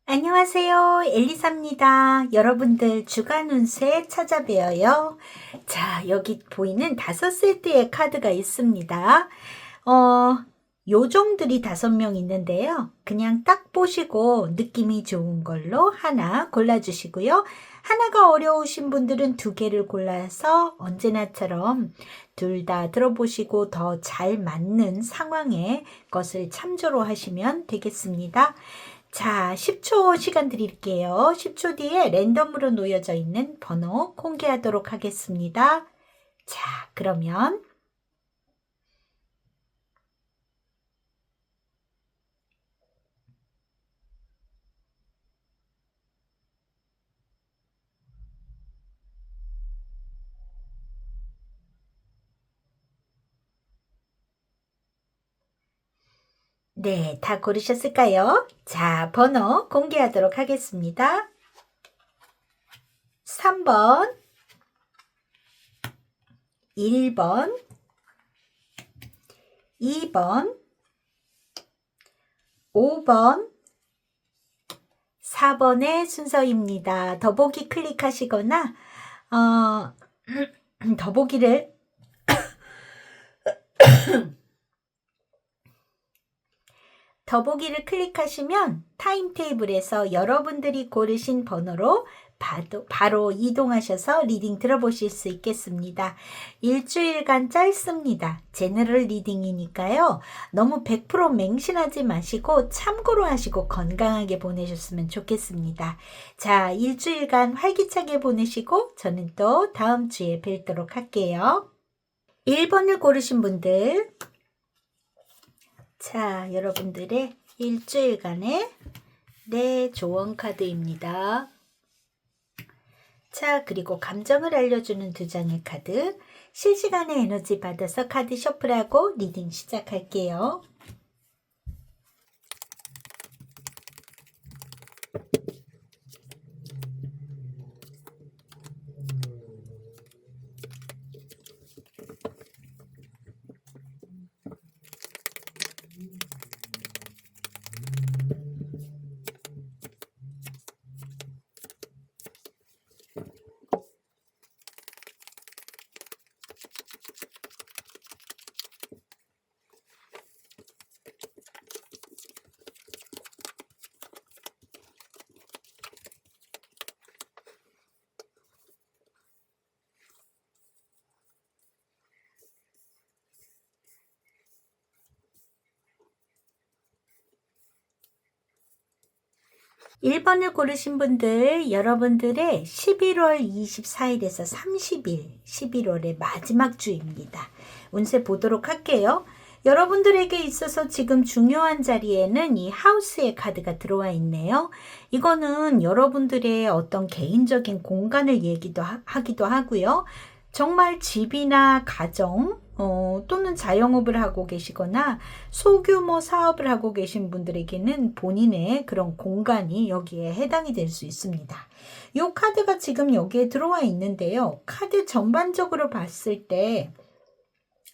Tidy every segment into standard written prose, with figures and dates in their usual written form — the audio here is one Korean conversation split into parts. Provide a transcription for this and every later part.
안녕하세요. 엘리사입니다. 여러분들 주간 운세 찾아뵈어요. 자, 여기 보이는 5세트의 카드가 있습니다. 요정들이 5명 있는데요. 그냥 딱 보시고 느낌이 좋은 걸로 하나 골라주시고요. 하나가 어려우신 분들은 2개를 골라서 언제나처럼 둘 다 들어보시고 더 잘 맞는 상황의 것을 참조로 하시면 되겠습니다. 자, 10초 시간 드릴게요. 10초 뒤에 랜덤으로 놓여져 있는 번호 공개하도록 하겠습니다. 자, 그러면 네, 다 고르셨을까요? 자, 번호 공개하도록 하겠습니다. 3번, 1번, 2번, 5번, 4번의 순서입니다. 더보기 클릭하시거나 더보기를 더보기를 클릭하시면 타임테이블에서 여러분들이 고르신 번호로 바로 이동하셔서 리딩 들어보실 수 있겠습니다. 일주일간 짧습니다. 제너럴 리딩이니까요. 너무 100% 맹신하지 마시고 참고로 하시고 건강하게 보내셨으면 좋겠습니다. 자, 일주일간 활기차게 보내시고 저는 또 다음 주에 뵙도록 할게요. 1번을 고르신 분들, 자, 여러분들의 일주일간의 조언 카드입니다. 자, 그리고 감정을 알려주는 2장의 카드, 실시간의 에너지 받아서 카드 셔플하고 리딩 시작할게요. (1번을) 고르신 분들, 여러분들의 11월 24일에서 30일, 11월의 마지막 주입니다. 운세 보도록 할게요. 여러분들에게 있어서 지금 중요한 자리에는 이 하우스의 카드가 들어와 있네요. 이거는 여러분들의 어떤 개인적인 공간을 하기도 하고요. 정말 집이나 가정, 또는 자영업을 하고 계시거나 소규모 사업을 하고 계신 분들에게는 본인의 그런 공간이 여기에 해당이 될 수 있습니다. 이 카드가 지금 여기에 들어와 있는데요. 카드 전반적으로 봤을 때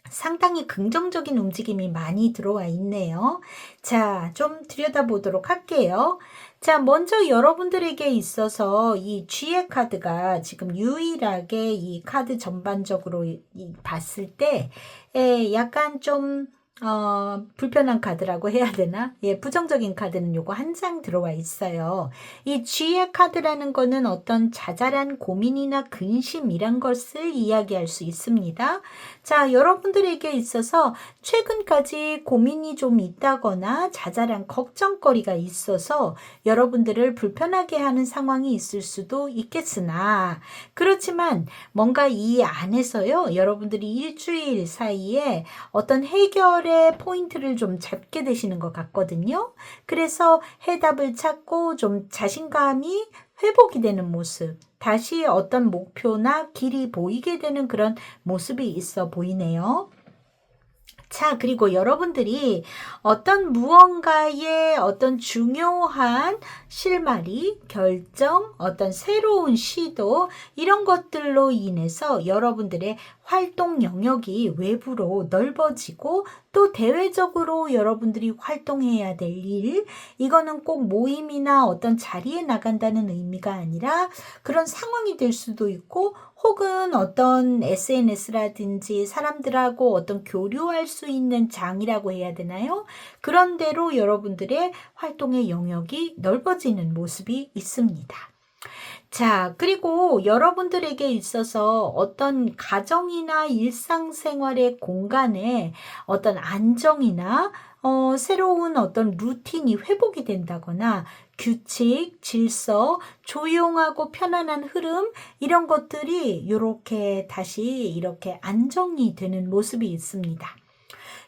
상당히 긍정적인 움직임이 많이 들어와 있네요. 자, 좀 들여다보도록 할게요. 자, 먼저 여러분들에게 있어서 이 G의 카드가 지금 유일하게 이 카드 전반적으로 봤을 때 약간 좀 불편한 카드라고 해야 되나? 예, 부정적인 카드는 요거 한 장 들어와 있어요. 이 G의 카드라는 거는 어떤 자잘한 고민이나 근심이란 것을 이야기할 수 있습니다. 자, 여러분들에게 있어서 최근까지 고민이 좀 있다거나 자잘한 걱정거리가 있어서 여러분들을 불편하게 하는 상황이 있을 수도 있겠으나, 그렇지만 뭔가 이 안에서요, 여러분들이 일주일 사이에 어떤 해결의 포인트를 좀 잡게 되시는 것 같거든요. 그래서 해답을 찾고 좀 자신감이 회복이 되는 모습, 다시 어떤 목표나 길이 보이게 되는 그런 모습이 있어 보이네요. 자, 그리고 여러분들이 어떤 무언가의 어떤 중요한 실마리, 결정, 어떤 새로운 시도, 이런 것들로 인해서 여러분들의 활동 영역이 외부로 넓어지고, 또 대외적으로 여러분들이 활동해야 될 일, 이거는 꼭 모임이나 어떤 자리에 나간다는 의미가 아니라 그런 상황이 될 수도 있고, 혹은 어떤 SNS라든지 사람들하고 어떤 교류할 수 있는 장이라고 해야 되나요? 그런 대로 여러분들의 활동의 영역이 넓어지는 모습이 있습니다. 자, 그리고 여러분들에게 있어서 어떤 가정이나 일상생활의 공간에 어떤 안정이나 새로운 어떤 루틴이 회복이 된다거나, 규칙, 질서, 조용하고 편안한 흐름, 이런 것들이 이렇게 다시 이렇게 안정이 되는 모습이 있습니다.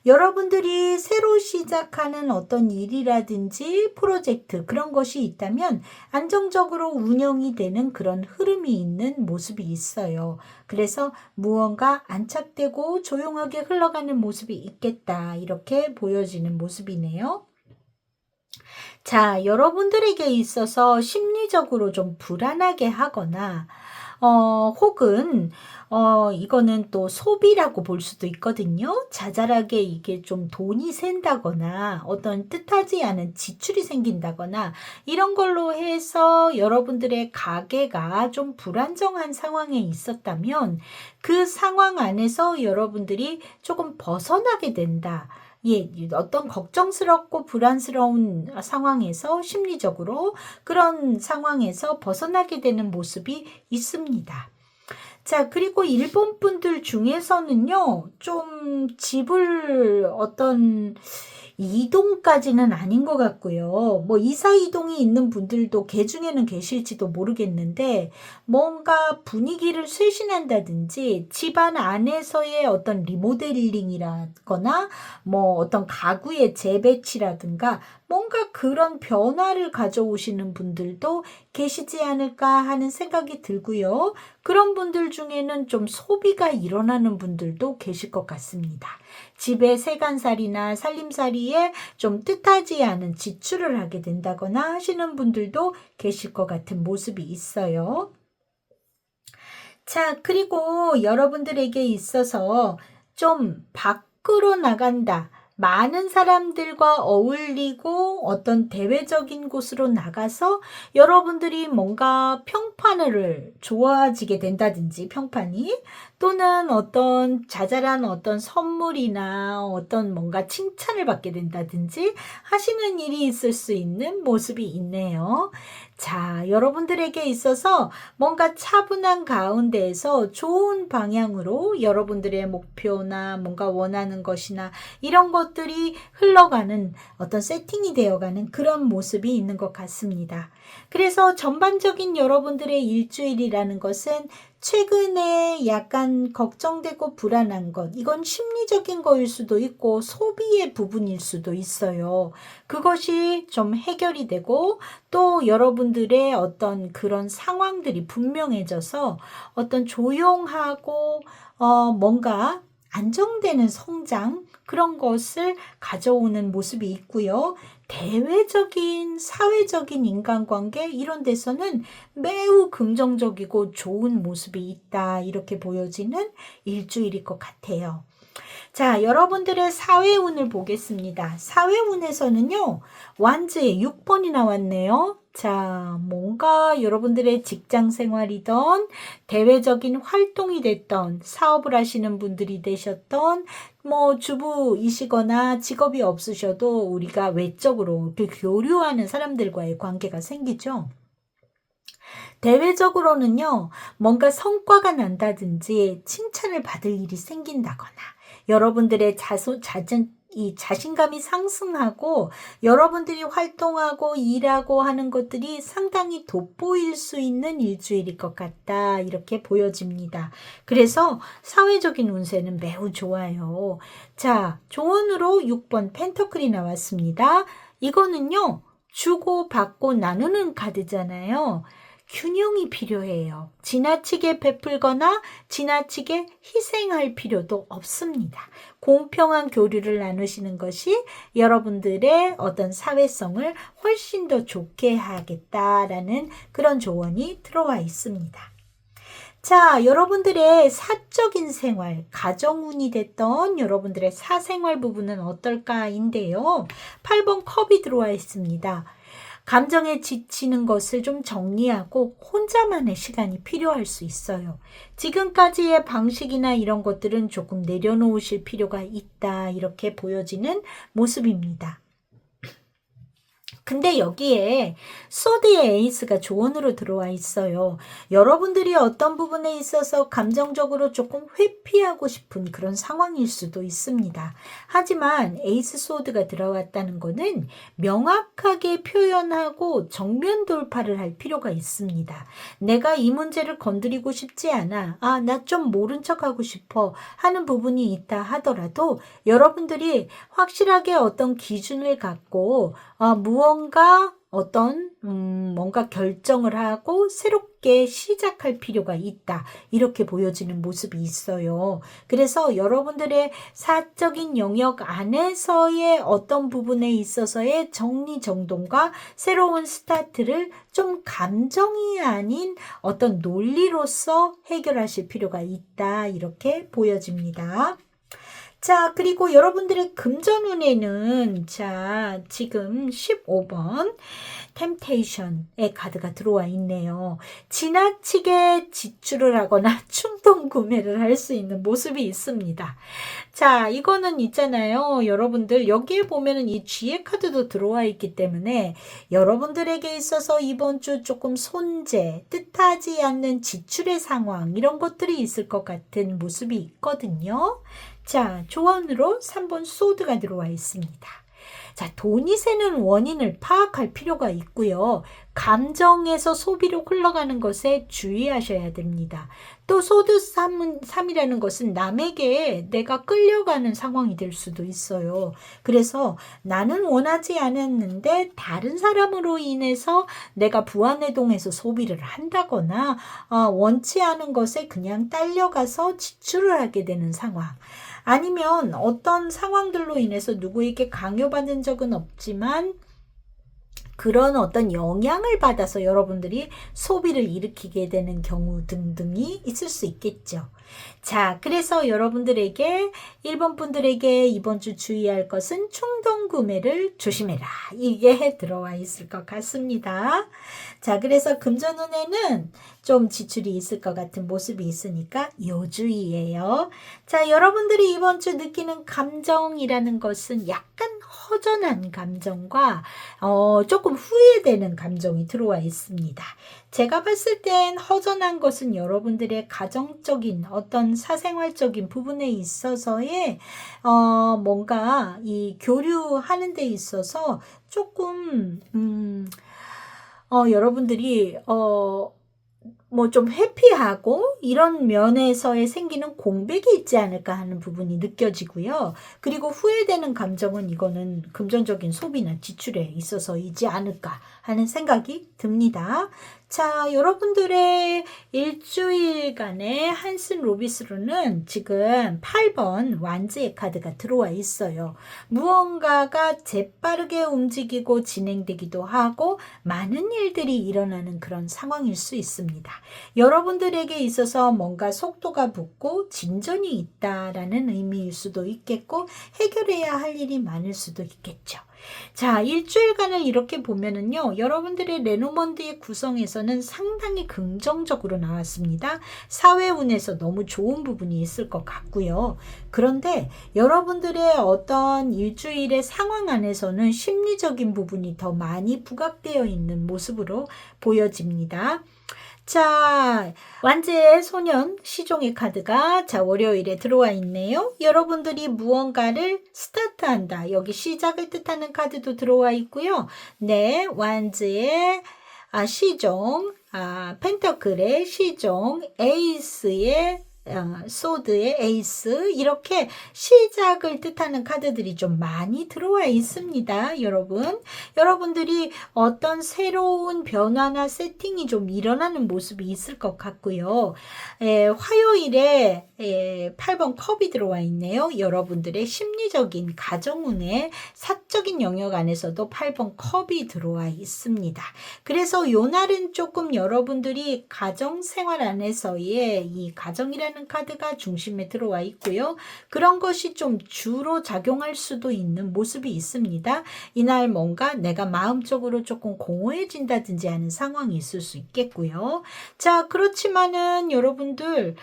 여러분들이 새로 시작하는 어떤 일이라든지 프로젝트, 그런 것이 있다면 안정적으로 운영이 되는 그런 흐름이 있는 모습이 있어요. 그래서 무언가 안착되고 조용하게 흘러가는 모습이 있겠다, 이렇게 보여지는 모습이네요. 자, 여러분들에게 있어서 심리적으로 좀 불안하게 하거나, 혹은, 이거는 또 소비라고 볼 수도 있거든요. 자잘하게 이게 좀 돈이 샌다거나, 어떤 뜻하지 않은 지출이 생긴다거나, 이런 걸로 해서 여러분들의 가계가 좀 불안정한 상황에 있었다면, 그 상황 안에서 여러분들이 조금 벗어나게 된다. 예, 어떤 걱정스럽고 불안스러운 상황에서 심리적으로 그런 상황에서 벗어나게 되는 모습이 있습니다. 자, 그리고 일본 분들 중에서는요, 좀 집을 어떤 이동까지는 아닌 것 같고요. 뭐 이사 이동이 있는 분들도 개 중에는 계실지도 모르겠는데, 뭔가 분위기를 쇄신한다든지 집안 안에서의 어떤 리모델링이라거나 뭐 어떤 가구의 재배치라든가 뭔가 그런 변화를 가져오시는 분들도 계시지 않을까 하는 생각이 들고요. 그런 분들 중에는 좀 소비가 일어나는 분들도 계실 것 같습니다. 집에 세간살이나 살림살이에 좀 뜻하지 않은 지출을 하게 된다거나 하시는 분들도 계실 것 같은 모습이 있어요. 자, 그리고 여러분들에게 있어서 좀 밖으로 나간다, 많은 사람들과 어울리고 어떤 대외적인 곳으로 나가서 여러분들이 뭔가 평판을 좋아지게 된다든지, 평판이, 또는 어떤 자잘한 어떤 선물이나 어떤 뭔가 칭찬을 받게 된다든지 하시는 일이 있을 수 있는 모습이 있네요. 자, 여러분들에게 있어서 뭔가 차분한 가운데에서 좋은 방향으로 여러분들의 목표나 뭔가 원하는 것이나 이런 것들이 흘러가는 어떤 세팅이 되어가는 그런 모습이 있는 것 같습니다. 그래서 전반적인 여러분들의 일주일이라는 것은 최근에 약간 걱정되고 불안한 것, 이건 심리적인 거일 수도 있고 소비의 부분일 수도 있어요. 그것이 좀 해결이 되고, 또 여러분들의 어떤 그런 상황들이 분명해져서 어떤 조용하고 뭔가 안정되는 성장, 그런 것을 가져오는 모습이 있고요. 대외적인 사회적인 인간관계 이런 데서는 매우 긍정적이고 좋은 모습이 있다 이렇게 보여지는 일주일일 것 같아요. 자, 여러분들의 사회운을 보겠습니다. 사회운에서는요, 완즈의 6번이 나왔네요. 자, 뭔가 여러분들의 직장 생활이던 대외적인 활동이 됐던 사업을 하시는 분들이 되셨던 뭐 주부이시거나 직업이 없으셔도 우리가 외적으로 그 교류하는 사람들과의 관계가 생기죠. 대외적으로는요, 뭔가 성과가 난다든지 칭찬을 받을 일이 생긴다거나 여러분들의 이 자신감이 상승하고 여러분들이 활동하고 일하고 하는 것들이 상당히 돋보일 수 있는 일주일일 것 같다 이렇게 보여집니다. 그래서 사회적인 운세는 매우 좋아요. 자, 조언으로 6번 펜터클이 나왔습니다. 이거는요, 주고 받고 나누는 카드잖아요. 균형이 필요해요. 지나치게 베풀거나 지나치게 희생할 필요도 없습니다. 공평한 교류를 나누시는 것이 여러분들의 어떤 사회성을 훨씬 더 좋게 하겠다라는 그런 조언이 들어와 있습니다. 자, 여러분들의 사적인 생활, 가정운이 됐던 여러분들의 사생활 부분은 어떨까인데요. 8번 컵이 들어와 있습니다. 감정에 지치는 것을 좀 정리하고 혼자만의 시간이 필요할 수 있어요. 지금까지의 방식이나 이런 것들은 조금 내려놓으실 필요가 있다. 이렇게 보여지는 모습입니다. 근데 여기에 소드의 에이스가 조언으로 들어와 있어요. 여러분들이 어떤 부분에 있어서 감정적으로 조금 회피하고 싶은 그런 상황일 수도 있습니다. 하지만 에이스 소드가 들어왔다는 것은 명확하게 표현하고 정면 돌파를 할 필요가 있습니다. 내가 이 문제를 건드리고 싶지 않아. 나 좀 모른 척하고 싶어 하는 부분이 있다 하더라도 여러분들이 확실하게 어떤 기준을 갖고 무언가 뭔가 결정을 하고 새롭게 시작할 필요가 있다. 이렇게 보여지는 모습이 있어요. 그래서 여러분들의 사적인 영역 안에서의 어떤 부분에 있어서의 정리정돈과 새로운 스타트를 좀 감정이 아닌 어떤 논리로서 해결하실 필요가 있다. 이렇게 보여집니다. 자, 그리고 여러분들의 금전운에는 자, 지금 15번 템테이션의 카드가 들어와 있네요. 지나치게 지출을 하거나 충동 구매를 할 수 있는 모습이 있습니다. 자, 이거는 있잖아요. 여러분들 여기에 보면은 이 G의 카드도 들어와 있기 때문에 여러분들에게 있어서 이번 주 조금 손재, 뜻하지 않는 지출의 상황 이런 것들이 있을 것 같은 모습이 있거든요. 자, 조언으로 3번 소드가 들어와 있습니다. 자, 돈이 새는 원인을 파악할 필요가 있고요. 감정에서 소비로 흘러가는 것에 주의하셔야 됩니다. 또 소드 3이라는 것은 남에게 내가 끌려가는 상황이 될 수도 있어요. 그래서 나는 원하지 않았는데 다른 사람으로 인해서 내가 부안해동해서 소비를 한다거나 원치 않은 것에 그냥 딸려가서 지출을 하게 되는 상황. 아니면 어떤 상황들로 인해서 누구에게 강요받은 적은 없지만 그런 어떤 영향을 받아서 여러분들이 소비를 일으키게 되는 경우 등등이 있을 수 있겠죠. 자, 그래서 여러분들에게 1번 분들에게 이번 주 주의할 것은 충동 구매를 조심해라. 이게 들어와 있을 것 같습니다. 자, 그래서 금전운에는 좀 지출이 있을 것 같은 모습이 있으니까 요주의예요. 자, 여러분들이 이번 주 느끼는 감정이라는 것은 약간 허전한 감정과 조금 후회되는 감정이 들어와 있습니다. 제가 봤을 땐 허전한 것은 여러분들의 가정적인 어떤 사생활적인 부분에 있어서의 뭔가 이 교류하는 데 있어서 조금 여러분들이 뭐 좀 회피하고 이런 면에서의 생기는 공백이 있지 않을까 하는 부분이 느껴지고요. 그리고 후회되는 감정은 이거는 금전적인 소비나 지출에 있어서이지 않을까 하는 생각이 듭니다. 자, 여러분들의 일주일간의 한슨 로비스로는 지금 8번 완즈의 카드가 들어와 있어요. 무언가가 재빠르게 움직이고 진행되기도 하고 많은 일들이 일어나는 그런 상황일 수 있습니다. 여러분들에게 있어서 뭔가 속도가 붙고 진전이 있다라는 의미일 수도 있겠고 해결해야 할 일이 많을 수도 있겠죠. 자, 일주일간을 이렇게 보면은요, 여러분들의 레노먼드의 구성에서는 상당히 긍정적으로 나왔습니다. 사회운에서 너무 좋은 부분이 있을 것 같고요. 그런데 여러분들의 어떤 일주일의 상황 안에서는 심리적인 부분이 더 많이 부각되어 있는 모습으로 보여집니다. 자, 완제의 소년 시종의 카드가 월요일에 들어와 있네요. 여러분들이 무언가를 스타트한다. 여기 시작을 뜻하는 카드도 들어와 있고요. 네, 완즈의 시종, 펜터클의 시종, 에이스의 소드의 에이스, 이렇게 시작을 뜻하는 카드들이 좀 많이 들어와 있습니다. 여러분들이 어떤 새로운 변화나 세팅이 좀 일어나는 모습이 있을 것 같고요. 화요일에 8번 컵이 들어와 있네요. 여러분들의 심리적인 가정운의 사적인 영역 안에서도 8번 컵이 들어와 있습니다. 그래서 요 날은 조금 여러분들이 가정생활 안에서의 이 가정이라는 카드가 중심에 들어와 있고요. 그런 것이 좀 주로 작용할 수도 있는 모습이 있습니다. 이날 뭔가 내가 마음적으로 조금 공허해진다든지 하는 상황이 있을 수 있겠고요. 자, 그렇지만은 여러분들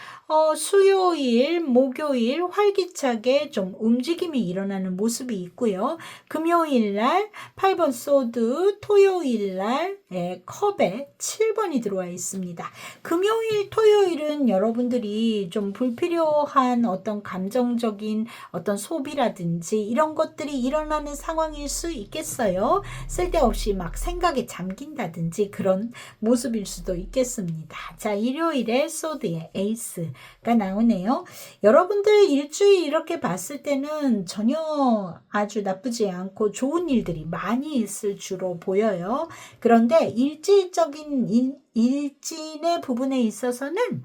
수요일, 목요일 활기차게 좀 움직임이 일어나는 모습이 있고요. 금요일 날 8번 소드, 토요일 날 컵에 7번이 들어와 있습니다. 금요일, 토요일은 여러분들이 좀 불필요한 어떤 감정적인 어떤 소비라든지 이런 것들이 일어나는 상황일 수 있겠어요. 쓸데없이 막 생각에 잠긴다든지 그런 모습일 수도 있겠습니다. 자, 일요일에 소드의 에이스가 나오네요. 여러분들 일주일 이렇게 봤을 때는 전혀 아주 나쁘지 않고 좋은 일들이 많이 있을 주로 보여요. 그런데 일진의 부분에 있어서는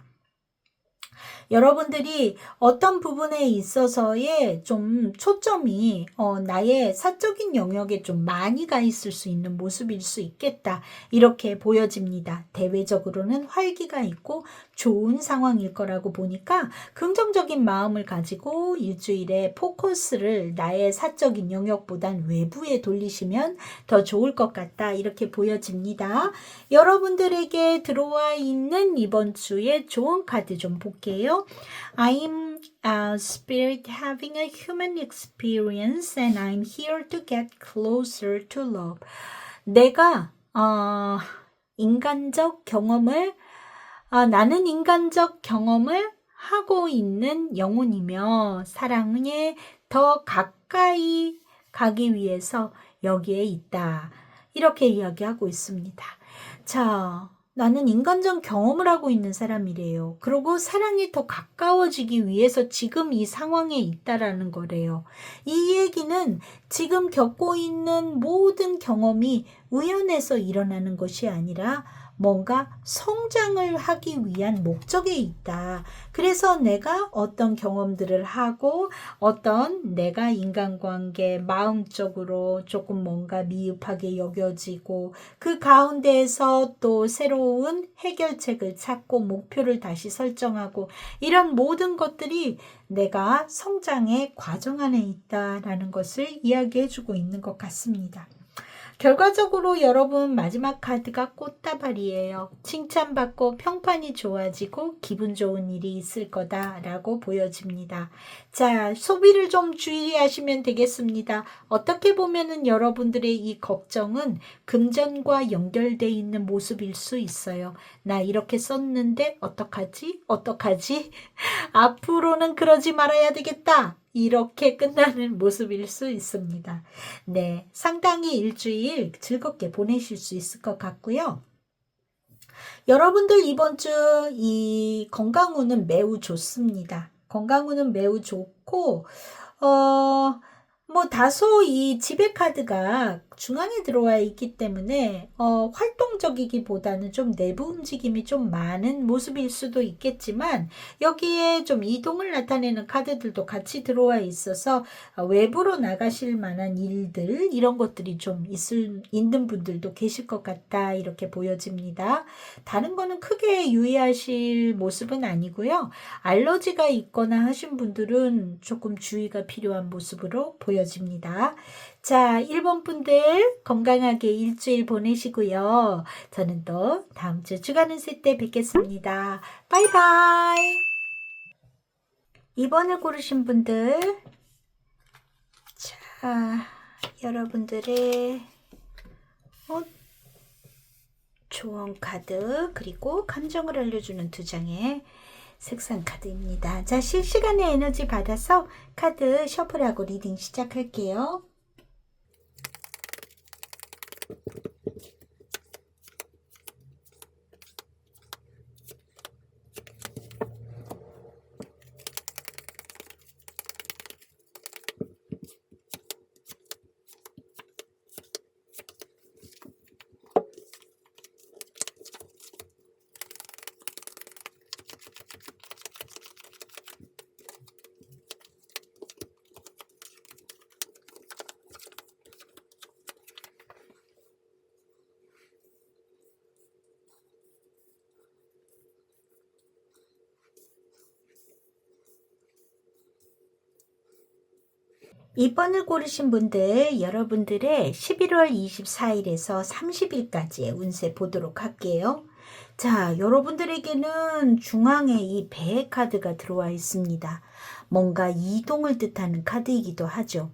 여러분들이 어떤 부분에 있어서의 좀 초점이 나의 사적인 영역에 좀 많이 가 있을 수 있는 모습일 수 있겠다. 이렇게 보여집니다. 대외적으로는 활기가 있고 좋은 상황일 거라고 보니까 긍정적인 마음을 가지고 일주일에 포커스를 나의 사적인 영역보단 외부에 돌리시면 더 좋을 것 같다. 이렇게 보여집니다. 여러분들에게 들어와 있는 이번 주에 좋은 카드 좀 볼게요. I'm a spirit having a human experience and I'm here to get closer to love. 내가 인간적 경험을 나는 인간적 경험을 하고 있는 영혼이며 사랑에 더 가까이 가기 위해서 여기에 있다. 이렇게 이야기하고 있습니다. 자, 나는 인간적 경험을 하고 있는 사람이래요. 그리고 사랑이 더 가까워지기 위해서 지금 이 상황에 있다라는 거래요. 이 얘기는 지금 겪고 있는 모든 경험이 우연해서 일어나는 것이 아니라 뭔가 성장을 하기 위한 목적에 있다. 그래서 내가 어떤 경험들을 하고 어떤 내가 인간관계 마음적으로 조금 뭔가 미흡하게 여겨지고 그 가운데에서 또 새로운 해결책을 찾고 목표를 다시 설정하고 이런 모든 것들이 내가 성장의 과정 안에 있다라는 것을 이야기해주고 있는 것 같습니다. 결과적으로 여러분 마지막 카드가 꽃다발이에요. 칭찬받고 평판이 좋아지고 기분 좋은 일이 있을 거다라고 보여집니다. 자, 소비를 좀 주의하시면 되겠습니다. 어떻게 보면은 여러분들의 이 걱정은 금전과 연결되어 있는 모습일 수 있어요. 나 이렇게 썼는데 어떡하지? 앞으로는 그러지 말아야 되겠다. 이렇게 끝나는 모습일 수 있습니다. 네, 상당히 일주일 즐겁게 보내실 수 있을 것 같고요. 여러분들 이번 주 이 건강운은 매우 좋습니다. 건강운은 매우 좋고 다소 이 지배 카드가 중앙에 들어와 있기 때문에 활동적이기보다는 좀 내부 움직임이 좀 많은 모습일 수도 있겠지만 여기에 좀 이동을 나타내는 카드들도 같이 들어와 있어서 외부로 나가실 만한 일들 이런 것들이 좀 있는 분들도 계실 것 같다 이렇게 보여집니다. 다른 거는 크게 유의하실 모습은 아니고요. 알러지가 있거나 하신 분들은 조금 주의가 필요한 모습으로 보여집니다. 자, 1번 분들 건강하게 일주일 보내시고요. 저는 또 다음 주 주간 운세 때 뵙겠습니다. 바이바이. 2번을 고르신 분들, 자, 여러분들의 조언 카드 그리고 감정을 알려주는 2장의 색상 카드입니다. 자, 실시간의 에너지 받아서 카드 셔플하고 리딩 시작할게요. 이번을 고르신 분들 여러분들의 11월 24일에서 30일까지의 운세 보도록 할게요. 자, 여러분들에게는 중앙에 이 배 카드가 들어와 있습니다. 뭔가 이동을 뜻하는 카드이기도 하죠.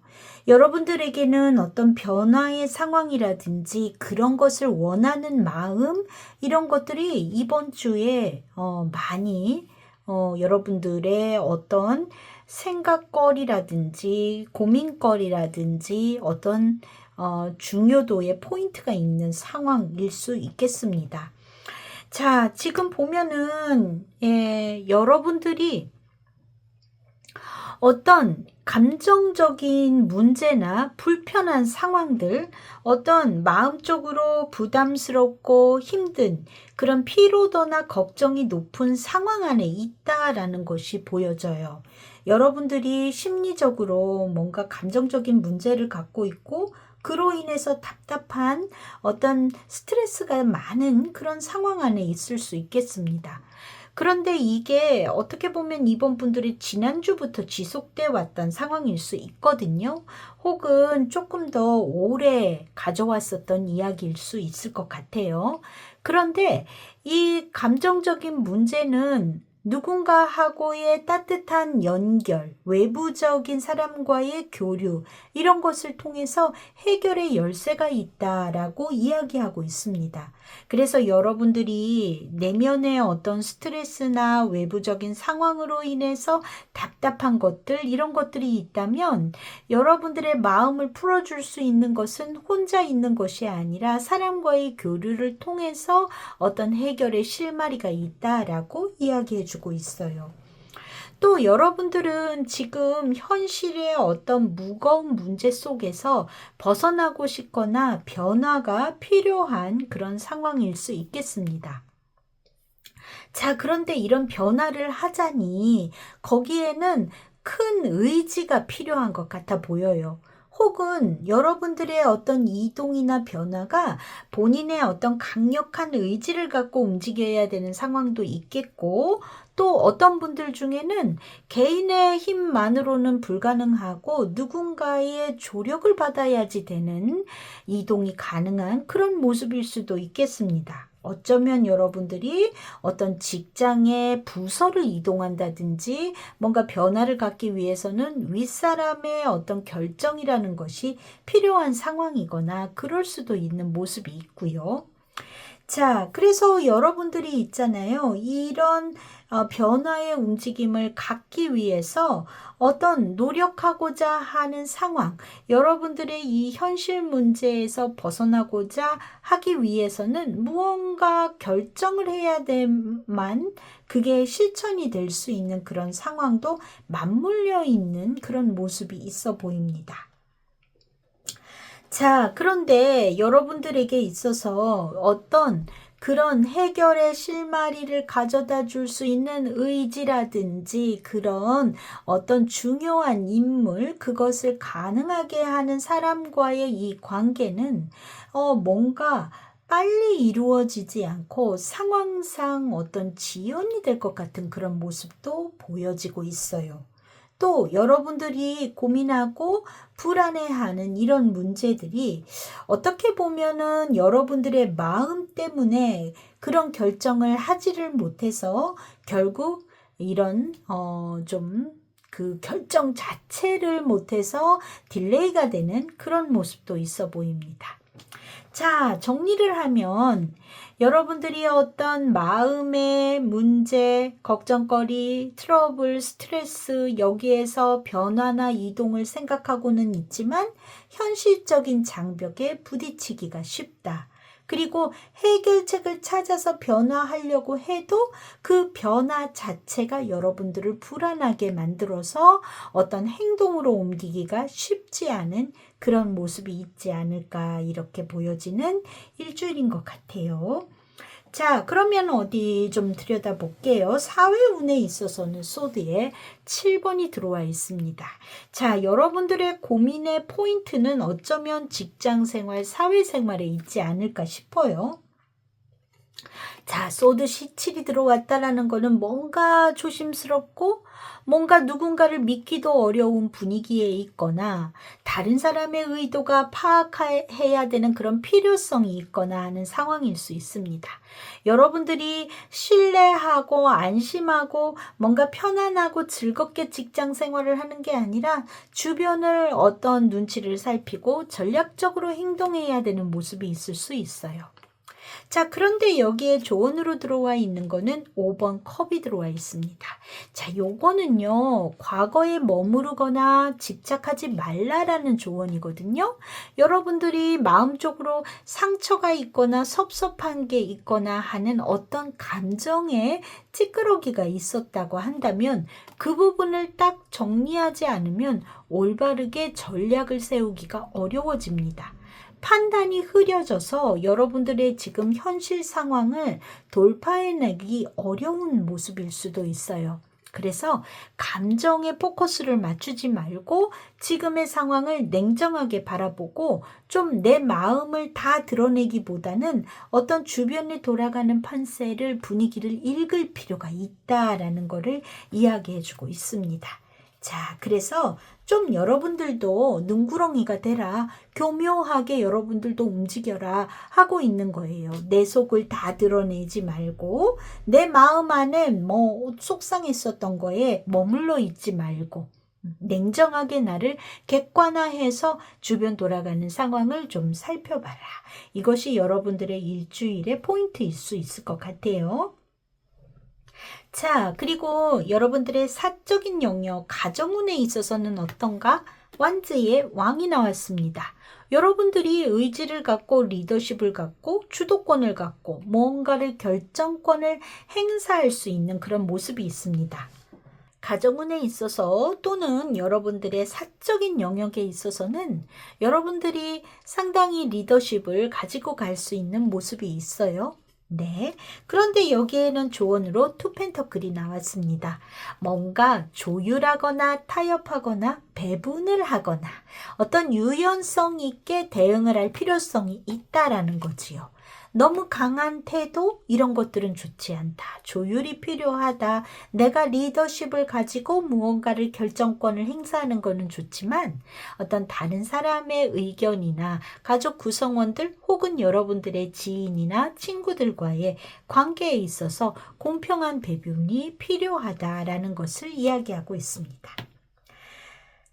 여러분들에게는 어떤 변화의 상황이라든지 그런 것을 원하는 마음 이런 것들이 이번 주에 많이 여러분들의 어떤 생각거리라든지 고민거리라든지 어떤 중요도의 포인트가 있는 상황일 수 있겠습니다. 자, 지금 보면은 여러분들이 어떤 감정적인 문제나 불편한 상황들, 어떤 마음적으로 부담스럽고 힘든 그런 피로도나 걱정이 높은 상황 안에 있다라는 것이 보여져요. 여러분들이 심리적으로 뭔가 감정적인 문제를 갖고 있고 그로 인해서 답답한 어떤 스트레스가 많은 그런 상황 안에 있을 수 있겠습니다. 그런데 이게 어떻게 보면 이번 분들이 지난주부터 지속돼 왔던 상황일 수 있거든요. 혹은 조금 더 오래 가져왔었던 이야기일 수 있을 것 같아요. 그런데 이 감정적인 문제는 누군가하고의 따뜻한 연결, 외부적인 사람과의 교류, 이런 것을 통해서 해결의 열쇠가 있다라고 이야기하고 있습니다. 그래서 여러분들이 내면의 어떤 스트레스나 외부적인 상황으로 인해서 답답한 것들, 이런 것들이 있다면 여러분들의 마음을 풀어줄 수 있는 것은 혼자 있는 것이 아니라 사람과의 교류를 통해서 어떤 해결의 실마리가 있다라고 이야기해 주고 있어요. 또 여러분들은 지금 현실의 어떤 무거운 문제 속에서 벗어나고 싶거나 변화가 필요한 그런 상황일 수 있겠습니다. 자, 그런데 이런 변화를 하자니 거기에는 큰 의지가 필요한 것 같아 보여요. 혹은 여러분들의 어떤 이동이나 변화가 본인의 어떤 강력한 의지를 갖고 움직여야 되는 상황도 있겠고, 또 어떤 분들 중에는 개인의 힘만으로는 불가능하고 누군가의 조력을 받아야지 되는 이동이 가능한 그런 모습일 수도 있겠습니다. 어쩌면 여러분들이 어떤 직장의 부서를 이동한다든지 뭔가 변화를 갖기 위해서는 윗사람의 어떤 결정이라는 것이 필요한 상황이거나 그럴 수도 있는 모습이 있고요. 자, 그래서 여러분들이 있잖아요. 이런 변화의 움직임을 갖기 위해서 어떤 노력하고자 하는 상황, 여러분들의 이 현실 문제에서 벗어나고자 하기 위해서는 무언가 결정을 해야 되만 그게 실천이 될 수 있는 그런 상황도 맞물려 있는 그런 모습이 있어 보입니다. 자, 그런데 여러분들에게 있어서 어떤 그런 해결의 실마리를 가져다 줄 수 있는 의지라든지 그런 어떤 중요한 인물, 그것을 가능하게 하는 사람과의 이 관계는 뭔가 빨리 이루어지지 않고 상황상 어떤 지연이 될 것 같은 그런 모습도 보여지고 있어요. 또 여러분들이 고민하고 불안해하는 이런 문제들이 어떻게 보면은 여러분들의 마음 때문에 그런 결정을 하지를 못해서 결국 이런 좀 그 결정 자체를 못해서 딜레이가 되는 그런 모습도 있어 보입니다. 자, 정리를 하면 여러분들이 어떤 마음의 문제, 걱정거리, 트러블, 스트레스 여기에서 변화나 이동을 생각하고는 있지만 현실적인 장벽에 부딪히기가 쉽다. 그리고 해결책을 찾아서 변화하려고 해도 그 변화 자체가 여러분들을 불안하게 만들어서 어떤 행동으로 옮기기가 쉽지 않은 그런 모습이 있지 않을까 이렇게 보여지는 일주일인 것 같아요. 자, 그러면 어디 좀 들여다볼게요. 사회운에 있어서는 소드에 7번이 들어와 있습니다. 자, 여러분들의 고민의 포인트는 어쩌면 직장생활, 사회생활에 있지 않을까 싶어요. 자, 소드 C7이 들어왔다라는 거는 뭔가 조심스럽고 뭔가 누군가를 믿기도 어려운 분위기에 있거나 다른 사람의 의도가 파악해야 되는 그런 필요성이 있거나 하는 상황일 수 있습니다. 여러분들이 신뢰하고 안심하고 뭔가 편안하고 즐겁게 직장 생활을 하는 게 아니라 주변을 어떤 눈치를 살피고 전략적으로 행동해야 되는 모습이 있을 수 있어요. 자, 그런데 여기에 조언으로 들어와 있는 거는 5번 컵이 들어와 있습니다. 자, 요거는요, 과거에 머무르거나 집착하지 말라라는 조언이거든요. 여러분들이 마음적으로 상처가 있거나 섭섭한 게 있거나 하는 어떤 감정에 찌끄러기가 있었다고 한다면 그 부분을 딱 정리하지 않으면 올바르게 전략을 세우기가 어려워집니다. 판단이 흐려져서 여러분들의 지금 현실 상황을 돌파해내기 어려운 모습일 수도 있어요. 그래서 감정에 포커스를 맞추지 말고 지금의 상황을 냉정하게 바라보고 좀 내 마음을 다 드러내기보다는 어떤 주변에 돌아가는 판세를 분위기를 읽을 필요가 있다라는 것을 이야기해주고 있습니다. 자, 그래서 좀 여러분들도 능구렁이가 되라, 교묘하게 여러분들도 움직여라 하고 있는 거예요. 내 속을 다 드러내지 말고 내 마음 안에 뭐 속상했었던 거에 머물러 있지 말고 냉정하게 나를 객관화해서 주변 돌아가는 상황을 좀 살펴봐라. 이것이 여러분들의 일주일의 포인트일 수 있을 것 같아요. 자, 그리고 여러분들의 사적인 영역, 가정운에 있어서는 어떤가? 완즈의 왕이 나왔습니다. 여러분들이 의지를 갖고 리더십을 갖고 주도권을 갖고 뭔가를 결정권을 행사할 수 있는 그런 모습이 있습니다. 가정운에 있어서 또는 여러분들의 사적인 영역에 있어서는 여러분들이 상당히 리더십을 가지고 갈 수 있는 모습이 있어요. 네. 그런데 여기에는 조언으로 투 펜터클이 나왔습니다. 뭔가 조율하거나 타협하거나 배분을 하거나 어떤 유연성 있게 대응을 할 필요성이 있다라는 거지요. 너무 강한 태도 이런 것들은 좋지 않다. 조율이 필요하다. 내가 리더십을 가지고 무언가를 결정권을 행사하는 것은 좋지만 어떤 다른 사람의 의견이나 가족 구성원들 혹은 여러분들의 지인이나 친구들과의 관계에 있어서 공평한 배분이 필요하다라는 것을 이야기하고 있습니다.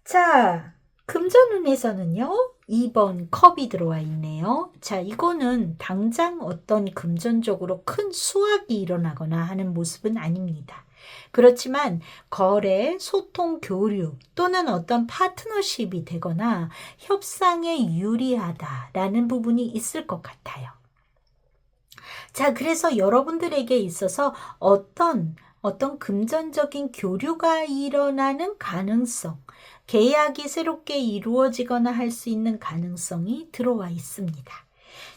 자, 금전운에서는요, 2번 컵이 들어와 있네요. 자, 이거는 당장 어떤 금전적으로 큰 수확이 일어나거나 하는 모습은 아닙니다. 그렇지만 거래, 소통, 교류 또는 어떤 파트너십이 되거나 협상에 유리하다라는 부분이 있을 것 같아요. 자, 그래서 여러분들에게 있어서 어떤 금전적인 교류가 일어나는 가능성, 계약이 새롭게 이루어지거나 할 수 있는 가능성이 들어와 있습니다.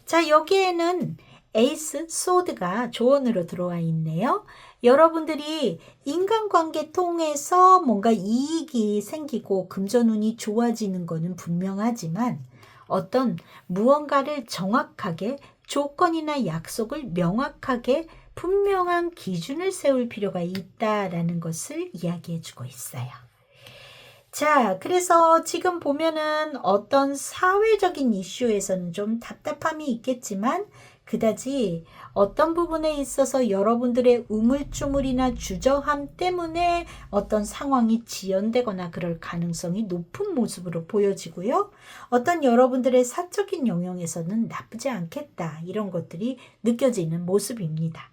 자, 여기에는 에이스 소드가 조언으로 들어와 있네요. 여러분들이 인간관계 통해서 뭔가 이익이 생기고 금전운이 좋아지는 것은 분명하지만 어떤 무언가를 정확하게 조건이나 약속을 명확하게 분명한 기준을 세울 필요가 있다라는 것을 이야기해 주고 있어요. 자, 그래서 지금 보면은 어떤 사회적인 이슈에서는 좀 답답함이 있겠지만 그다지 어떤 부분에 있어서 여러분들의 우물쭈물이나 주저함 때문에 어떤 상황이 지연되거나 그럴 가능성이 높은 모습으로 보여지고요. 어떤 여러분들의 사적인 영역에서는 나쁘지 않겠다 이런 것들이 느껴지는 모습입니다.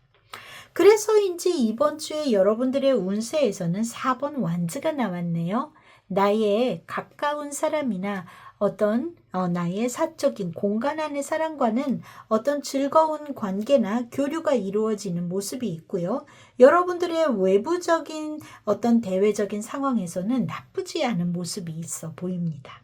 그래서인지 이번 주에 여러분들의 운세에서는 4번 완즈가 나왔네요. 나의 가까운 사람이나 어떤 나의 사적인 공간 안의 사람과는 어떤 즐거운 관계나 교류가 이루어지는 모습이 있고요. 여러분들의 외부적인 어떤 대외적인 상황에서는 나쁘지 않은 모습이 있어 보입니다.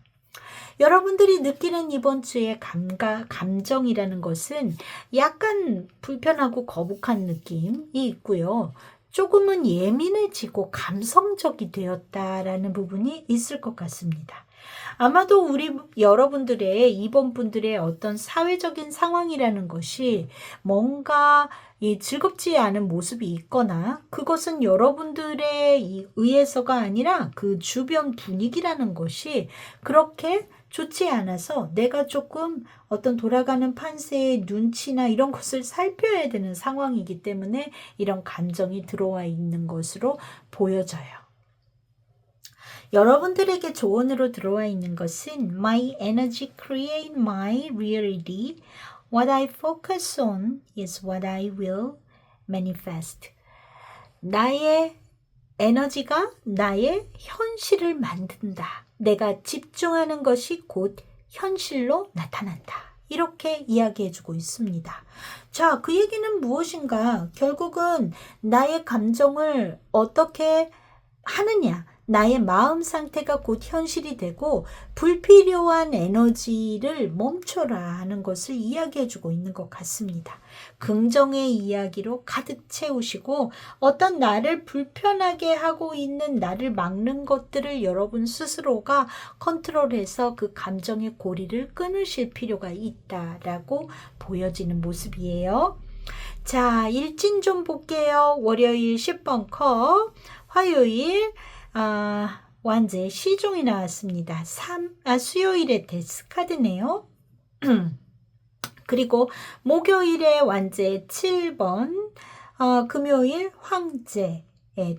여러분들이 느끼는 이번 주의 감정이라는 것은 약간 불편하고 거북한 느낌이 있고요. 조금은 예민해지고 감성적이 되었다라는 부분이 있을 것 같습니다. 아마도 우리 여러분들의 이번 분들의 어떤 사회적인 상황이라는 것이 뭔가 즐겁지 않은 모습이 있거나 그것은 여러분들의 의해서가 아니라 그 주변 분위기라는 것이 그렇게 좋지 않아서 내가 조금 어떤 돌아가는 판세의 눈치나 이런 것을 살펴야 되는 상황이기 때문에 이런 감정이 들어와 있는 것으로 보여져요. 여러분들에게 조언으로 들어와 있는 것은 My energy create my reality. What I focus on is what I will manifest. 나의 에너지가 나의 현실을 만든다. 내가 집중하는 것이 곧 현실로 나타난다. 이렇게 이야기해주고 있습니다. 자, 그 얘기는 무엇인가? 결국은 나의 감정을 어떻게 하느냐? 나의 마음 상태가 곧 현실이 되고 불필요한 에너지를 멈춰라 하는 것을 이야기해주고 있는 것 같습니다. 긍정의 이야기로 가득 채우시고 어떤 나를 불편하게 하고 있는 나를 막는 것들을 여러분 스스로가 컨트롤해서 그 감정의 고리를 끊으실 필요가 있다라고 보여지는 모습이에요. 자, 일진 좀 볼게요. 월요일 10번 컵, 화요일 완제 시종이 나왔습니다. 수요일에 데스카드네요. 그리고 목요일에 완제 7번, 금요일 황제,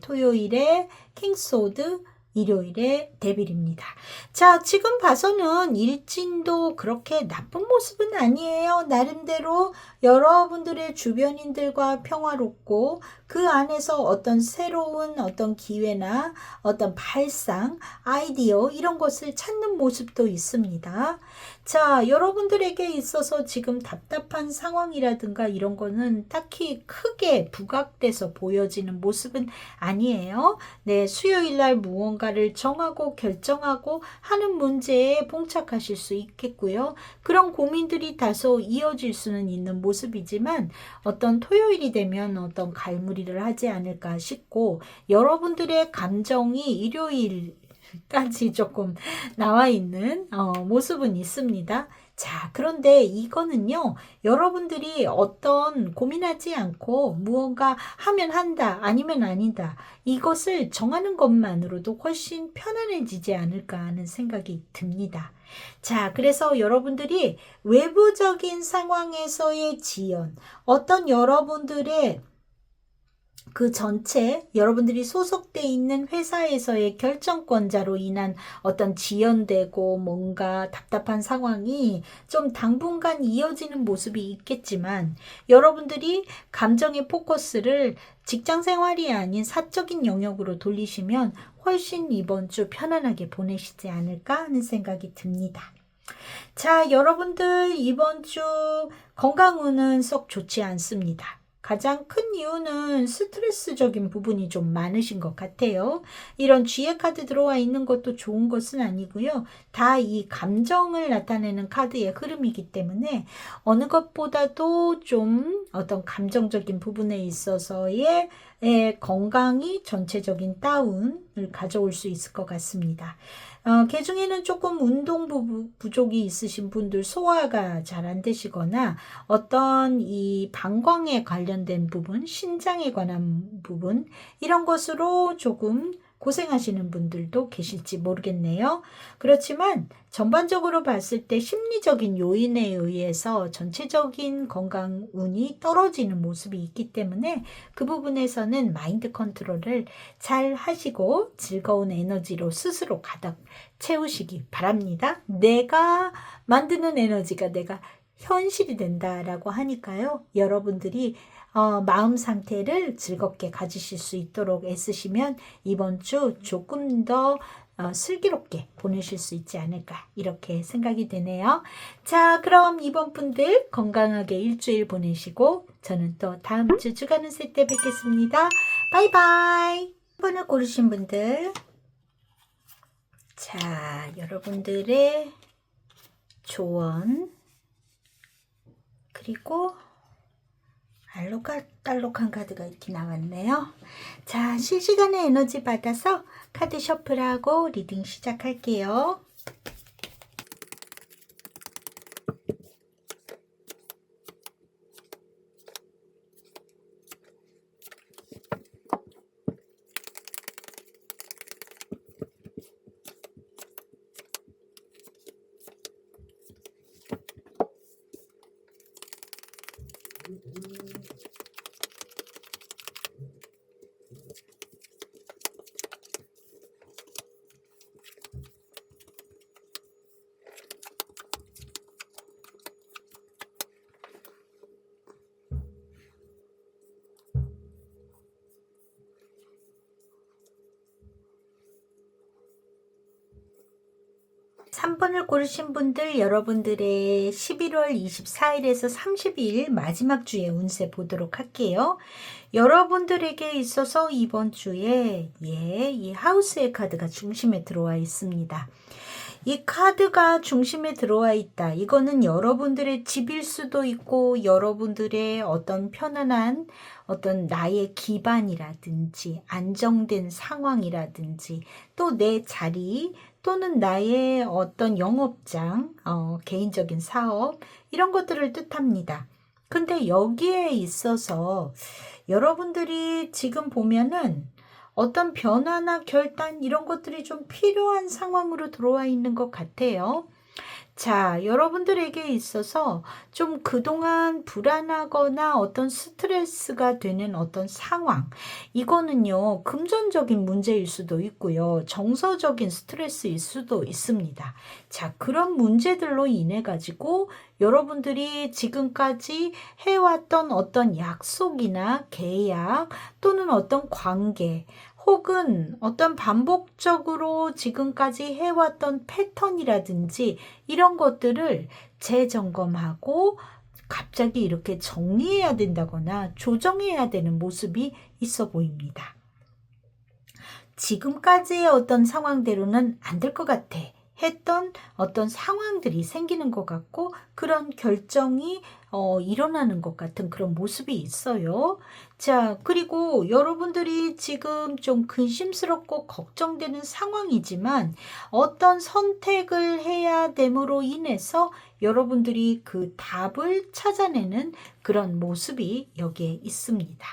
토요일에 킹소드, 일요일에 데빌입니다. 자, 지금 봐서는 일진도 그렇게 나쁜 모습은 아니에요. 나름대로 여러분들의 주변인들과 평화롭고 그 안에서 어떤 새로운 어떤 기회나 어떤 발상, 아이디어 이런 것을 찾는 모습도 있습니다. 자, 여러분들에게 있어서 지금 답답한 상황이라든가 이런 거는 딱히 크게 부각돼서 보여지는 모습은 아니에요. 네, 수요일 날 무언가를 정하고 결정하고 하는 문제에 봉착하실 수 있겠고요. 그런 고민들이 다소 이어질 수는 있는 모습이지만 어떤 토요일이 되면 어떤 갈무리를 하지 않을까 싶고 여러분들의 감정이 일요일까지 조금 나와 있는 모습은 있습니다. 자, 그런데 이거는요, 여러분들이 어떤 고민하지 않고 무언가 하면 한다, 아니면 아니다, 이것을 정하는 것만으로도 훨씬 편안해지지 않을까 하는 생각이 듭니다. 자, 그래서 여러분들이 외부적인 상황에서의 지연, 어떤 여러분들의 그 전체 여러분들이 소속돼 있는 회사에서의 결정권자로 인한 어떤 지연되고 뭔가 답답한 상황이 좀 당분간 이어지는 모습이 있겠지만 여러분들이 감정의 포커스를 직장 생활이 아닌 사적인 영역으로 돌리시면 훨씬 이번 주 편안하게 보내시지 않을까 하는 생각이 듭니다. 자, 여러분들 이번 주 건강운은 썩 좋지 않습니다. 가장 큰 이유는 스트레스적인 부분이 좀 많으신 것 같아요. 이런 쥐의 카드 들어와 있는 것도 좋은 것은 아니고요. 다 이 감정을 나타내는 카드의 흐름이기 때문에 어느 것보다도 좀 어떤 감정적인 부분에 있어서의 건강이 전체적인 다운을 가져올 수 있을 것 같습니다. 개중에는 조금 운동 부족이 있으신 분들, 소화가 잘 안 되시거나 어떤 이 방광에 관련된 부분, 신장에 관한 부분, 이런 것으로 조금 고생하시는 분들도 계실지 모르겠네요. 그렇지만 전반적으로 봤을 때 심리적인 요인에 의해서 전체적인 건강 운이 떨어지는 모습이 있기 때문에 그 부분에서는 마인드 컨트롤을 잘 하시고 즐거운 에너지로 스스로 가득 채우시기 바랍니다. 내가 만드는 에너지가 내가 현실이 된다라고 하니까요. 여러분들이 마음 상태를 즐겁게 가지실 수 있도록 애쓰시면 이번 주 조금 더 슬기롭게 보내실 수 있지 않을까 이렇게 생각이 되네요. 자, 그럼 이번 분들 건강하게 일주일 보내시고 저는 또 다음 주 주간운 세 때 뵙겠습니다. 바이바이. 1번을 고르신 분들, 자, 여러분들의 조언 그리고 알록달록한 카드가 이렇게 나왔네요. 자, 실시간에 에너지 받아서 카드 셔플하고 리딩 시작할게요. 삼 3번을 고르신 분들, 여러분들의 11월 24일에서 30일 마지막 주의 운세 보도록 할게요. 여러분들에게 있어서 이번 주에 이 하우스의 카드가 중심에 들어와 있습니다. 이 카드가 중심에 들어와 있다. 이거는 여러분들의 집일 수도 있고 여러분들의 어떤 편안한 어떤 나의 기반이라든지 안정된 상황이라든지 또 내 자리 또는 나의 어떤 영업장, 개인적인 사업 이런 것들을 뜻합니다. 근데 여기에 있어서 여러분들이 지금 보면은 어떤 변화나 결단 이런 것들이 좀 필요한 상황으로 들어와 있는 것 같아요. 자, 여러분들에게 있어서 좀 그동안 불안하거나 어떤 스트레스가 되는 어떤 상황, 이거는요, 금전적인 문제일 수도 있고요, 정서적인 스트레스일 수도 있습니다. 자, 그런 문제들로 인해 가지고 여러분들이 지금까지 해왔던 어떤 약속이나 계약 또는 어떤 관계, 혹은 어떤 반복적으로 지금까지 해왔던 패턴이라든지 이런 것들을 재점검하고 갑자기 이렇게 정리해야 된다거나 조정해야 되는 모습이 있어 보입니다. 지금까지의 어떤 상황대로는 안 될 것 같아 했던 어떤 상황들이 생기는 것 같고 그런 결정이 일어나는 것 같은 그런 모습이 있어요. 자, 그리고 여러분들이 지금 좀 근심스럽고 걱정되는 상황이지만 어떤 선택을 해야 됨으로 인해서 여러분들이 그 답을 찾아내는 그런 모습이 여기에 있습니다.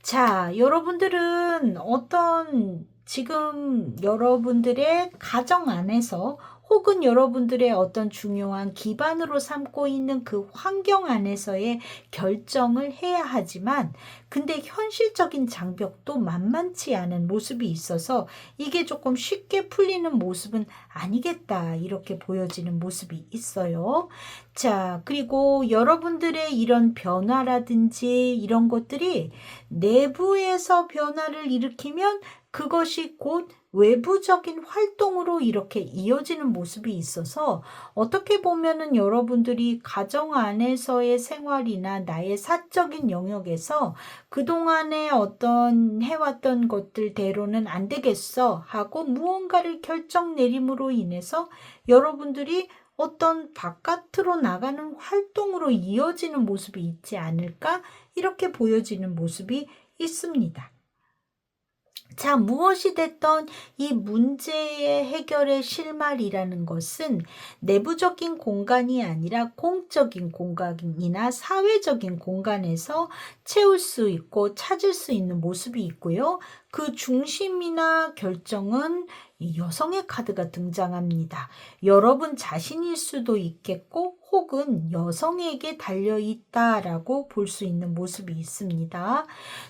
자, 여러분들은 어떤 지금 여러분들의 가정 안에서 혹은 여러분들의 어떤 중요한 기반으로 삼고 있는 그 환경 안에서의 결정을 해야 하지만 근데 현실적인 장벽도 만만치 않은 모습이 있어서 이게 조금 쉽게 풀리는 모습은 아니겠다 이렇게 보여지는 모습이 있어요. 자, 그리고 여러분들의 이런 변화라든지 이런 것들이 내부에서 변화를 일으키면 그것이 곧 외부적인 활동으로 이렇게 이어지는 모습이 있어서 어떻게 보면은 여러분들이 가정 안에서의 생활이나 나의 사적인 영역에서 그동안에 어떤 해왔던 것들대로는 안 되겠어 하고 무언가를 결정 내림으로 인해서 여러분들이 어떤 바깥으로 나가는 활동으로 이어지는 모습이 있지 않을까? 이렇게 보여지는 모습이 있습니다. 자, 무엇이 됐던 이 문제의 해결의 실마리라는 것은 내부적인 공간이 아니라 공적인 공간이나 사회적인 공간에서 채울 수 있고 찾을 수 있는 모습이 있고요. 그 중심이나 결정은 이 여성의 카드가 등장합니다. 여러분 자신일 수도 있겠고 혹은 여성에게 달려있다라고 볼 수 있는 모습이 있습니다.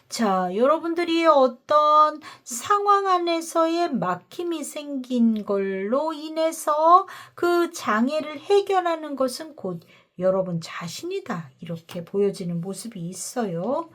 자, 여러분들이 어떤 상황 안에서의 막힘이 생긴 걸로 인해서 그 장애를 해결하는 것은 곧 여러분 자신이다. 이렇게 보여지는 모습이 있어요.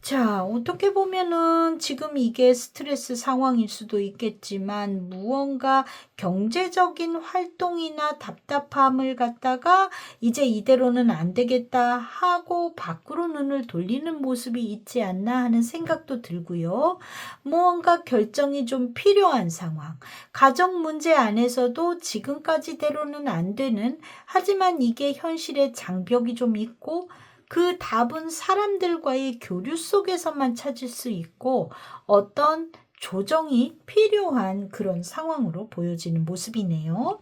자, 어떻게 보면은 지금 이게 스트레스 상황일 수도 있겠지만 무언가 경제적인 활동이나 답답함을 갖다가 이제 이대로는 안 되겠다 하고 밖으로 눈을 돌리는 모습이 있지 않나 하는 생각도 들고요. 무언가 결정이 좀 필요한 상황, 가정 문제 안에서도 지금까지대로는 안 되는, 하지만 이게 현실의 장벽이 좀 있고 그 답은 사람들과의 교류 속에서만 찾을 수 있고 어떤 조정이 필요한 그런 상황으로 보여지는 모습이네요.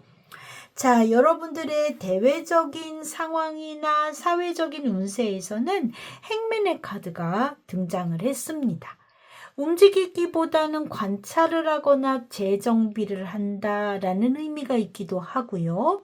자, 여러분들의 대외적인 상황이나 사회적인 운세에서는 행맨의 카드가 등장을 했습니다. 움직이기보다는 관찰을 하거나 재정비를 한다라는 의미가 있기도 하고요.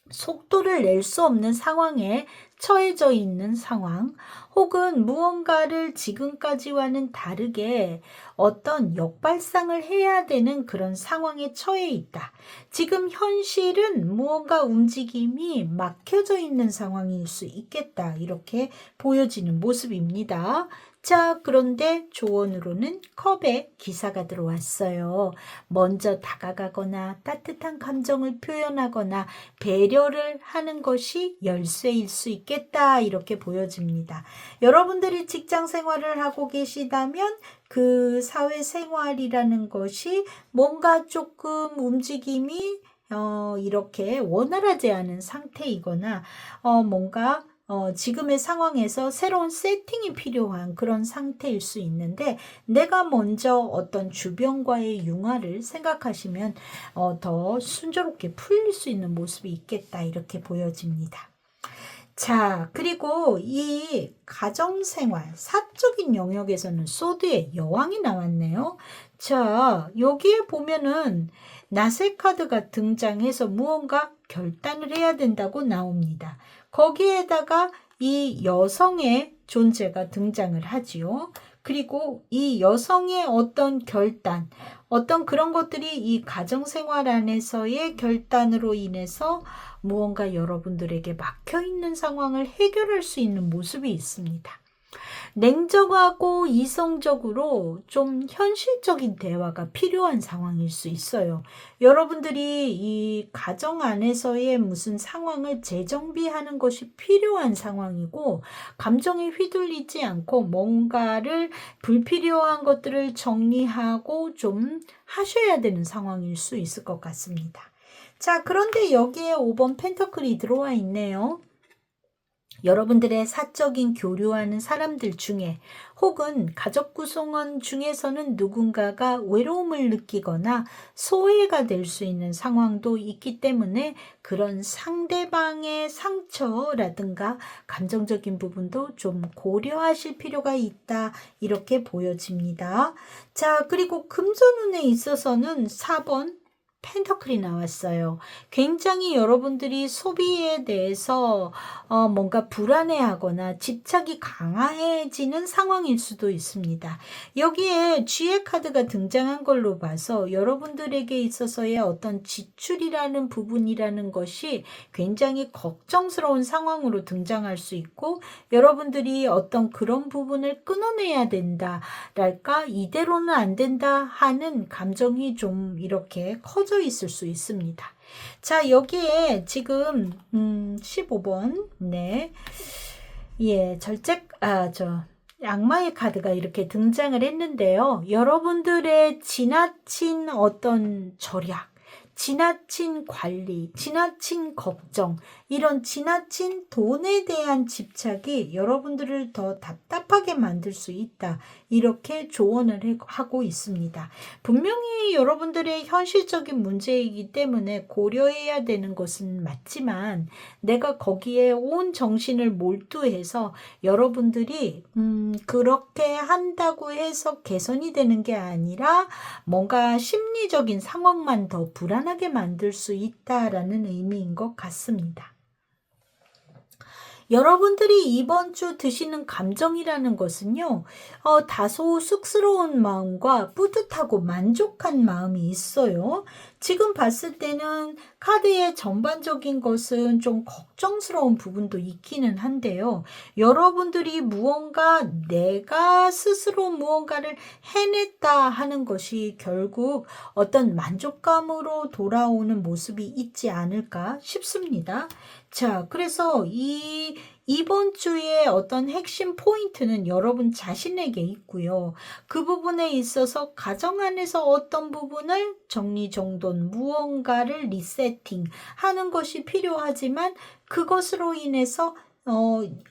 속도를 낼 수 없는 상황에 처해져 있는 상황, 혹은 무언가를 지금까지와는 다르게 어떤 역발상을 해야 되는 그런 상황에 처해 있다. 지금 현실은 무언가 움직임이 막혀져 있는 상황일 수 있겠다. 이렇게 보여지는 모습입니다. 자, 그런데 조언으로는 컵에 기사가 들어왔어요. 먼저 다가가거나 따뜻한 감정을 표현하거나 배려를 하는 것이 열쇠일 수 있겠다. 이렇게 보여집니다. 여러분들이 직장 생활을 하고 계시다면 그 사회생활이라는 것이 뭔가 조금 움직임이 이렇게 원활하지 않은 상태이거나 뭔가 지금의 상황에서 새로운 세팅이 필요한 그런 상태일 수 있는데 내가 먼저 어떤 주변과의 융화를 생각하시면 더 순조롭게 풀릴 수 있는 모습이 있겠다. 이렇게 보여집니다. 자, 그리고 이 가정생활, 사적인 영역에서는 소드의 여왕이 나왔네요. 자, 여기에 보면은 나세 카드가 등장해서 무언가 결단을 해야 된다고 나옵니다. 거기에다가 이 여성의 존재가 등장을 하지요. 그리고 이 여성의 어떤 결단, 어떤 그런 것들이 이 가정생활 안에서의 결단으로 인해서 무언가 여러분들에게 막혀있는 상황을 해결할 수 있는 모습이 있습니다. 냉정하고 이성적으로 좀 현실적인 대화가 필요한 상황일 수 있어요. 여러분들이 이 가정 안에서의 무슨 상황을 재정비하는 것이 필요한 상황이고 감정에 휘둘리지 않고 뭔가를 불필요한 것들을 정리하고 좀 하셔야 되는 상황일 수 있을 것 같습니다. 자, 그런데 여기에 5번 펜터클이 들어와 있네요. 여러분들의 사적인 교류하는 사람들 중에 혹은 가족 구성원 중에서는 누군가가 외로움을 느끼거나 소외가 될 수 있는 상황도 있기 때문에 그런 상대방의 상처라든가 감정적인 부분도 좀 고려하실 필요가 있다. 이렇게 보여집니다. 자, 그리고 금전운에 있어서는 4번 펜터클이 나왔어요. 굉장히 여러분들이 소비에 대해서 뭔가 불안해하거나 집착이 강해지는 상황일 수도 있습니다. 여기에 쥐의 카드가 등장한 걸로 봐서 여러분들에게 있어서의 어떤 지출이라는 부분이라는 것이 굉장히 걱정스러운 상황으로 등장할 수 있고, 여러분들이 어떤 그런 부분을 끊어내야 된다 랄까, 이대로는 안 된다 하는 감정이 좀 이렇게 커져 있을 수 있습니다. 자, 여기에 지금 15번 네, 예, 악마의 카드가 이렇게 등장을 했는데요. 여러분들의 지나친 어떤 절약, 지나친 관리, 지나친 걱정, 이런 지나친 돈에 대한 집착이 여러분들을 더 답답하게 만들 수 있다. 이렇게 조언을 하고 있습니다. 분명히 여러분들의 현실적인 문제이기 때문에 고려해야 되는 것은 맞지만, 내가 거기에 온 정신을 몰두해서 여러분들이 그렇게 한다고 해서 개선이 되는 게 아니라 뭔가 심리적인 상황만 더 불안하게 만들 수 있다라는 의미인 것 같습니다. 여러분들이 이번 주 드시는 감정이라는 것은요, 다소 쑥스러운 마음과 뿌듯하고 만족한 마음이 있어요. 지금 봤을 때는 카드의 전반적인 것은 좀 걱정스러운 부분도 있기는 한데요. 여러분들이 내가 스스로 무언가를 해냈다 하는 것이 결국 어떤 만족감으로 돌아오는 모습이 있지 않을까 싶습니다. 자, 그래서 이번 주에 어떤 핵심 포인트는 여러분 자신에게 있고요. 그 부분에 있어서 가정 안에서 어떤 부분을 정리정돈, 무언가를 리세팅 하는 것이 필요하지만, 그것으로 인해서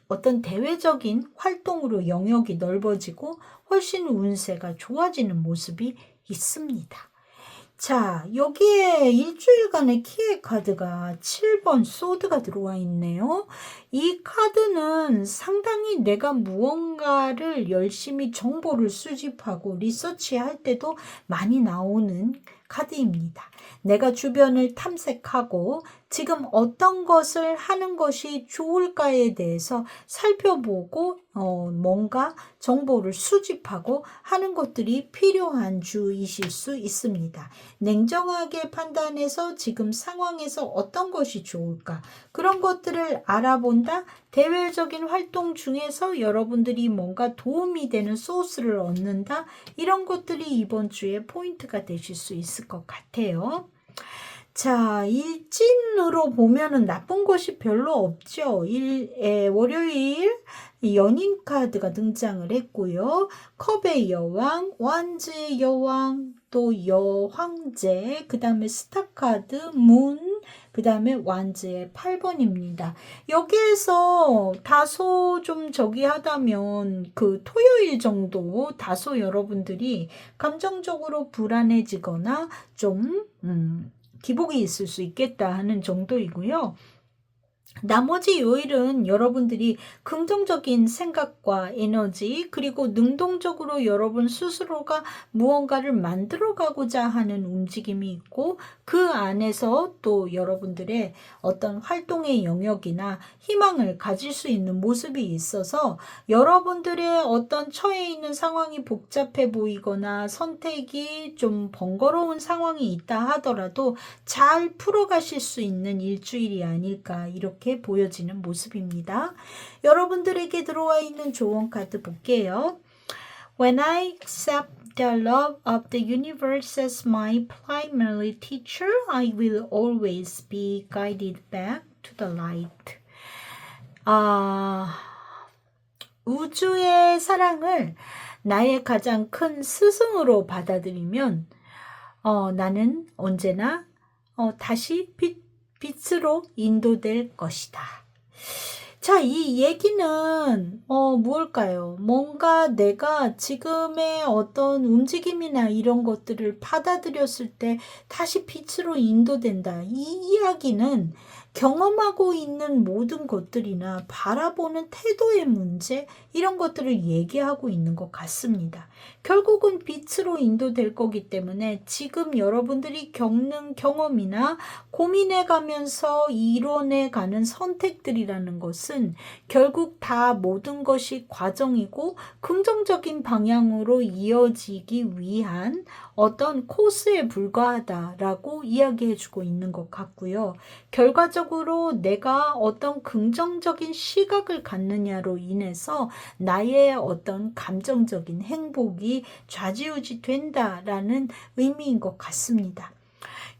어떤 대외적인 활동으로 영역이 넓어지고 훨씬 운세가 좋아지는 모습이 있습니다. 자, 여기에 일주일간의 키의 카드가 7번 소드가 들어와 있네요. 이 카드는 상당히 내가 무언가를 열심히 정보를 수집하고 리서치할 때도 많이 나오는 카드입니다. 내가 주변을 탐색하고 지금 어떤 것을 하는 것이 좋을까에 대해서 살펴보고 뭔가 정보를 수집하고 하는 것들이 필요한 주이실 수 있습니다. 냉정하게 판단해서 지금 상황에서 어떤 것이 좋을까, 그런 것들을 알아본다. 대외적인 활동 중에서 여러분들이 뭔가 도움이 되는 소스를 얻는다. 이런 것들이 이번 주에 포인트가 되실 수 있을 것 같아요. 자, 일진으로 보면은 나쁜 것이 별로 없죠. 월요일 연인 카드가 등장을 했고요. 컵의 여왕, 완즈의 여왕, 또 여황제, 그 다음에 스타 카드, 문, 그 다음에 완즈의 8번입니다. 여기에서 다소 좀 하다면 그 토요일 정도 다소 여러분들이 감정적으로 불안해지거나 좀 기복이 있을 수 있겠다 하는 정도이고요. 나머지 요일은 여러분들이 긍정적인 생각과 에너지, 그리고 능동적으로 여러분 스스로가 무언가를 만들어가고자 하는 움직임이 있고, 그 안에서 또 여러분들의 어떤 활동의 영역이나 희망을 가질 수 있는 모습이 있어서, 여러분들의 어떤 처해 있는 상황이 복잡해 보이거나 선택이 좀 번거로운 상황이 있다 하더라도 잘 풀어가실 수 있는 일주일이 아닐까, 이렇게 보여지는 모습입니다. 여러분들에게 들어와 있는 조언 카드 볼게요. When I accept the love of the universe as my primary teacher, I will always be guided back to the light. 우주의 사랑을 나의 가장 큰 스승으로 받아들이면 나는 언제나 다시 빛으로 인도될 것이다. 자, 이 얘기는 무엇일까요? 뭔가 내가 지금의 어떤 움직임이나 이런 것들을 받아들였을 때 다시 빛으로 인도된다. 이 이야기는 경험하고 있는 모든 것들이나 바라보는 태도의 문제, 이런 것들을 얘기하고 있는 것 같습니다. 결국은 빛으로 인도될 거기 때문에 지금 여러분들이 겪는 경험이나 고민해 가면서 이뤄내 가는 선택들이라는 것은 결국 다 모든 것이 과정이고 긍정적인 방향으로 이어지기 위한 어떤 코스에 불과하다라고 이야기해 주고 있는 것 같고요. 결과적으로 내가 어떤 긍정적인 시각을 갖느냐로 인해서 나의 어떤 감정적인 행복이 좌지우지 된다라는 의미인 것 같습니다.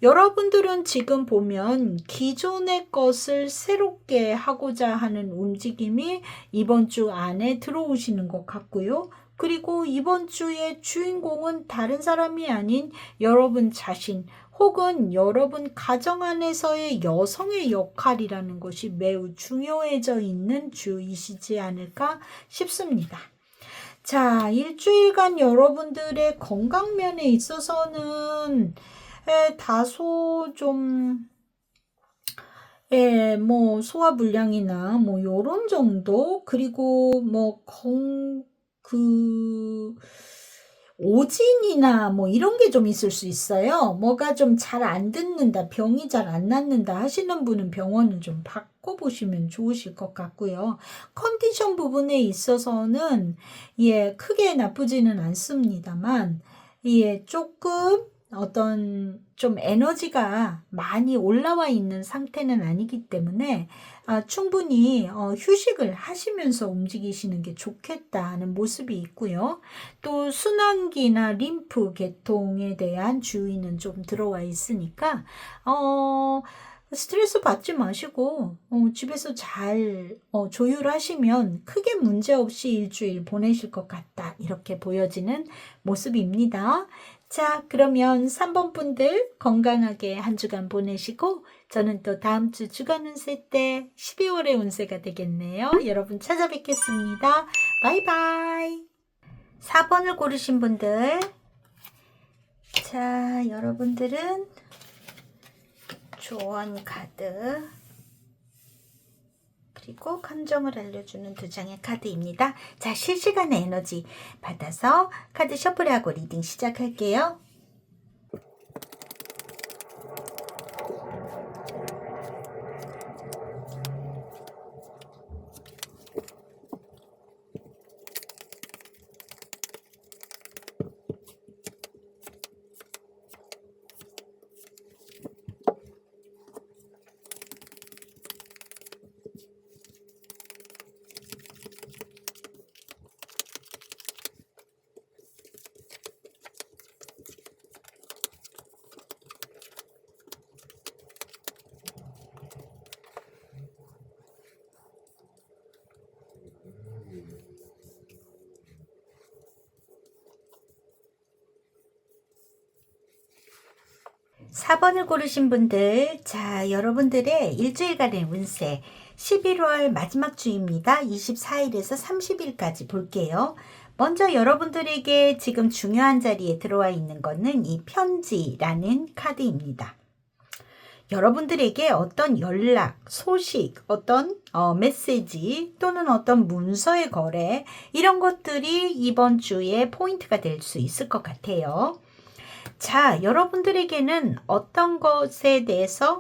여러분들은 지금 보면 기존의 것을 새롭게 하고자 하는 움직임이 이번 주 안에 들어오시는 것 같고요. 그리고 이번 주의 주인공은 다른 사람이 아닌 여러분 자신 혹은 여러분 가정 안에서의 여성의 역할이라는 것이 매우 중요해져 있는 주이시지 않을까 싶습니다. 자, 일주일간 여러분들의 건강면에 있어서는 다소 좀 뭐 소화불량이나 뭐 요런 정도, 그리고 뭐 오진이나 뭐 이런 게 좀 있을 수 있어요. 뭐가 좀 잘 안 듣는다, 병이 잘 안 낫는다 하시는 분은 병원을 좀 바꿔보시면 좋으실 것 같고요. 컨디션 부분에 있어서는 크게 나쁘지는 않습니다만 조금 어떤 좀 에너지가 많이 올라와 있는 상태는 아니기 때문에 충분히 휴식을 하시면서 움직이시는 게 좋겠다 하는 모습이 있고요. 또 순환기나 림프 계통에 대한 주의는 좀 들어와 있으니까 스트레스 받지 마시고 집에서 잘 조율하시면 크게 문제없이 일주일 보내실 것 같다, 이렇게 보여지는 모습입니다. 자, 그러면 3번 분들 건강하게 한 주간 보내시고 저는 또 다음 주 주간 운세 때 12월의 운세가 되겠네요. 여러분 찾아뵙겠습니다. 바이바이. 4번을 고르신 분들, 자, 여러분들은 조언 카드 그리고 감정을 알려주는 2장의 카드입니다. 자, 실시간의 에너지 받아서 카드 셔플하고 리딩 시작할게요. 사 4번을 고르신 분들, 자, 여러분들의 일주일간의 운세 11월 마지막 주입니다. 24일에서 30일까지 볼게요. 먼저 여러분들에게 지금 중요한 자리에 들어와 있는 것은 이 편지라는 카드입니다. 여러분들에게 어떤 연락, 소식, 어떤 메시지 또는 어떤 문서의 거래, 이런 것들이 이번 주에 포인트가 될 수 있을 것 같아요. 자, 여러분들에게는 어떤 것에 대해서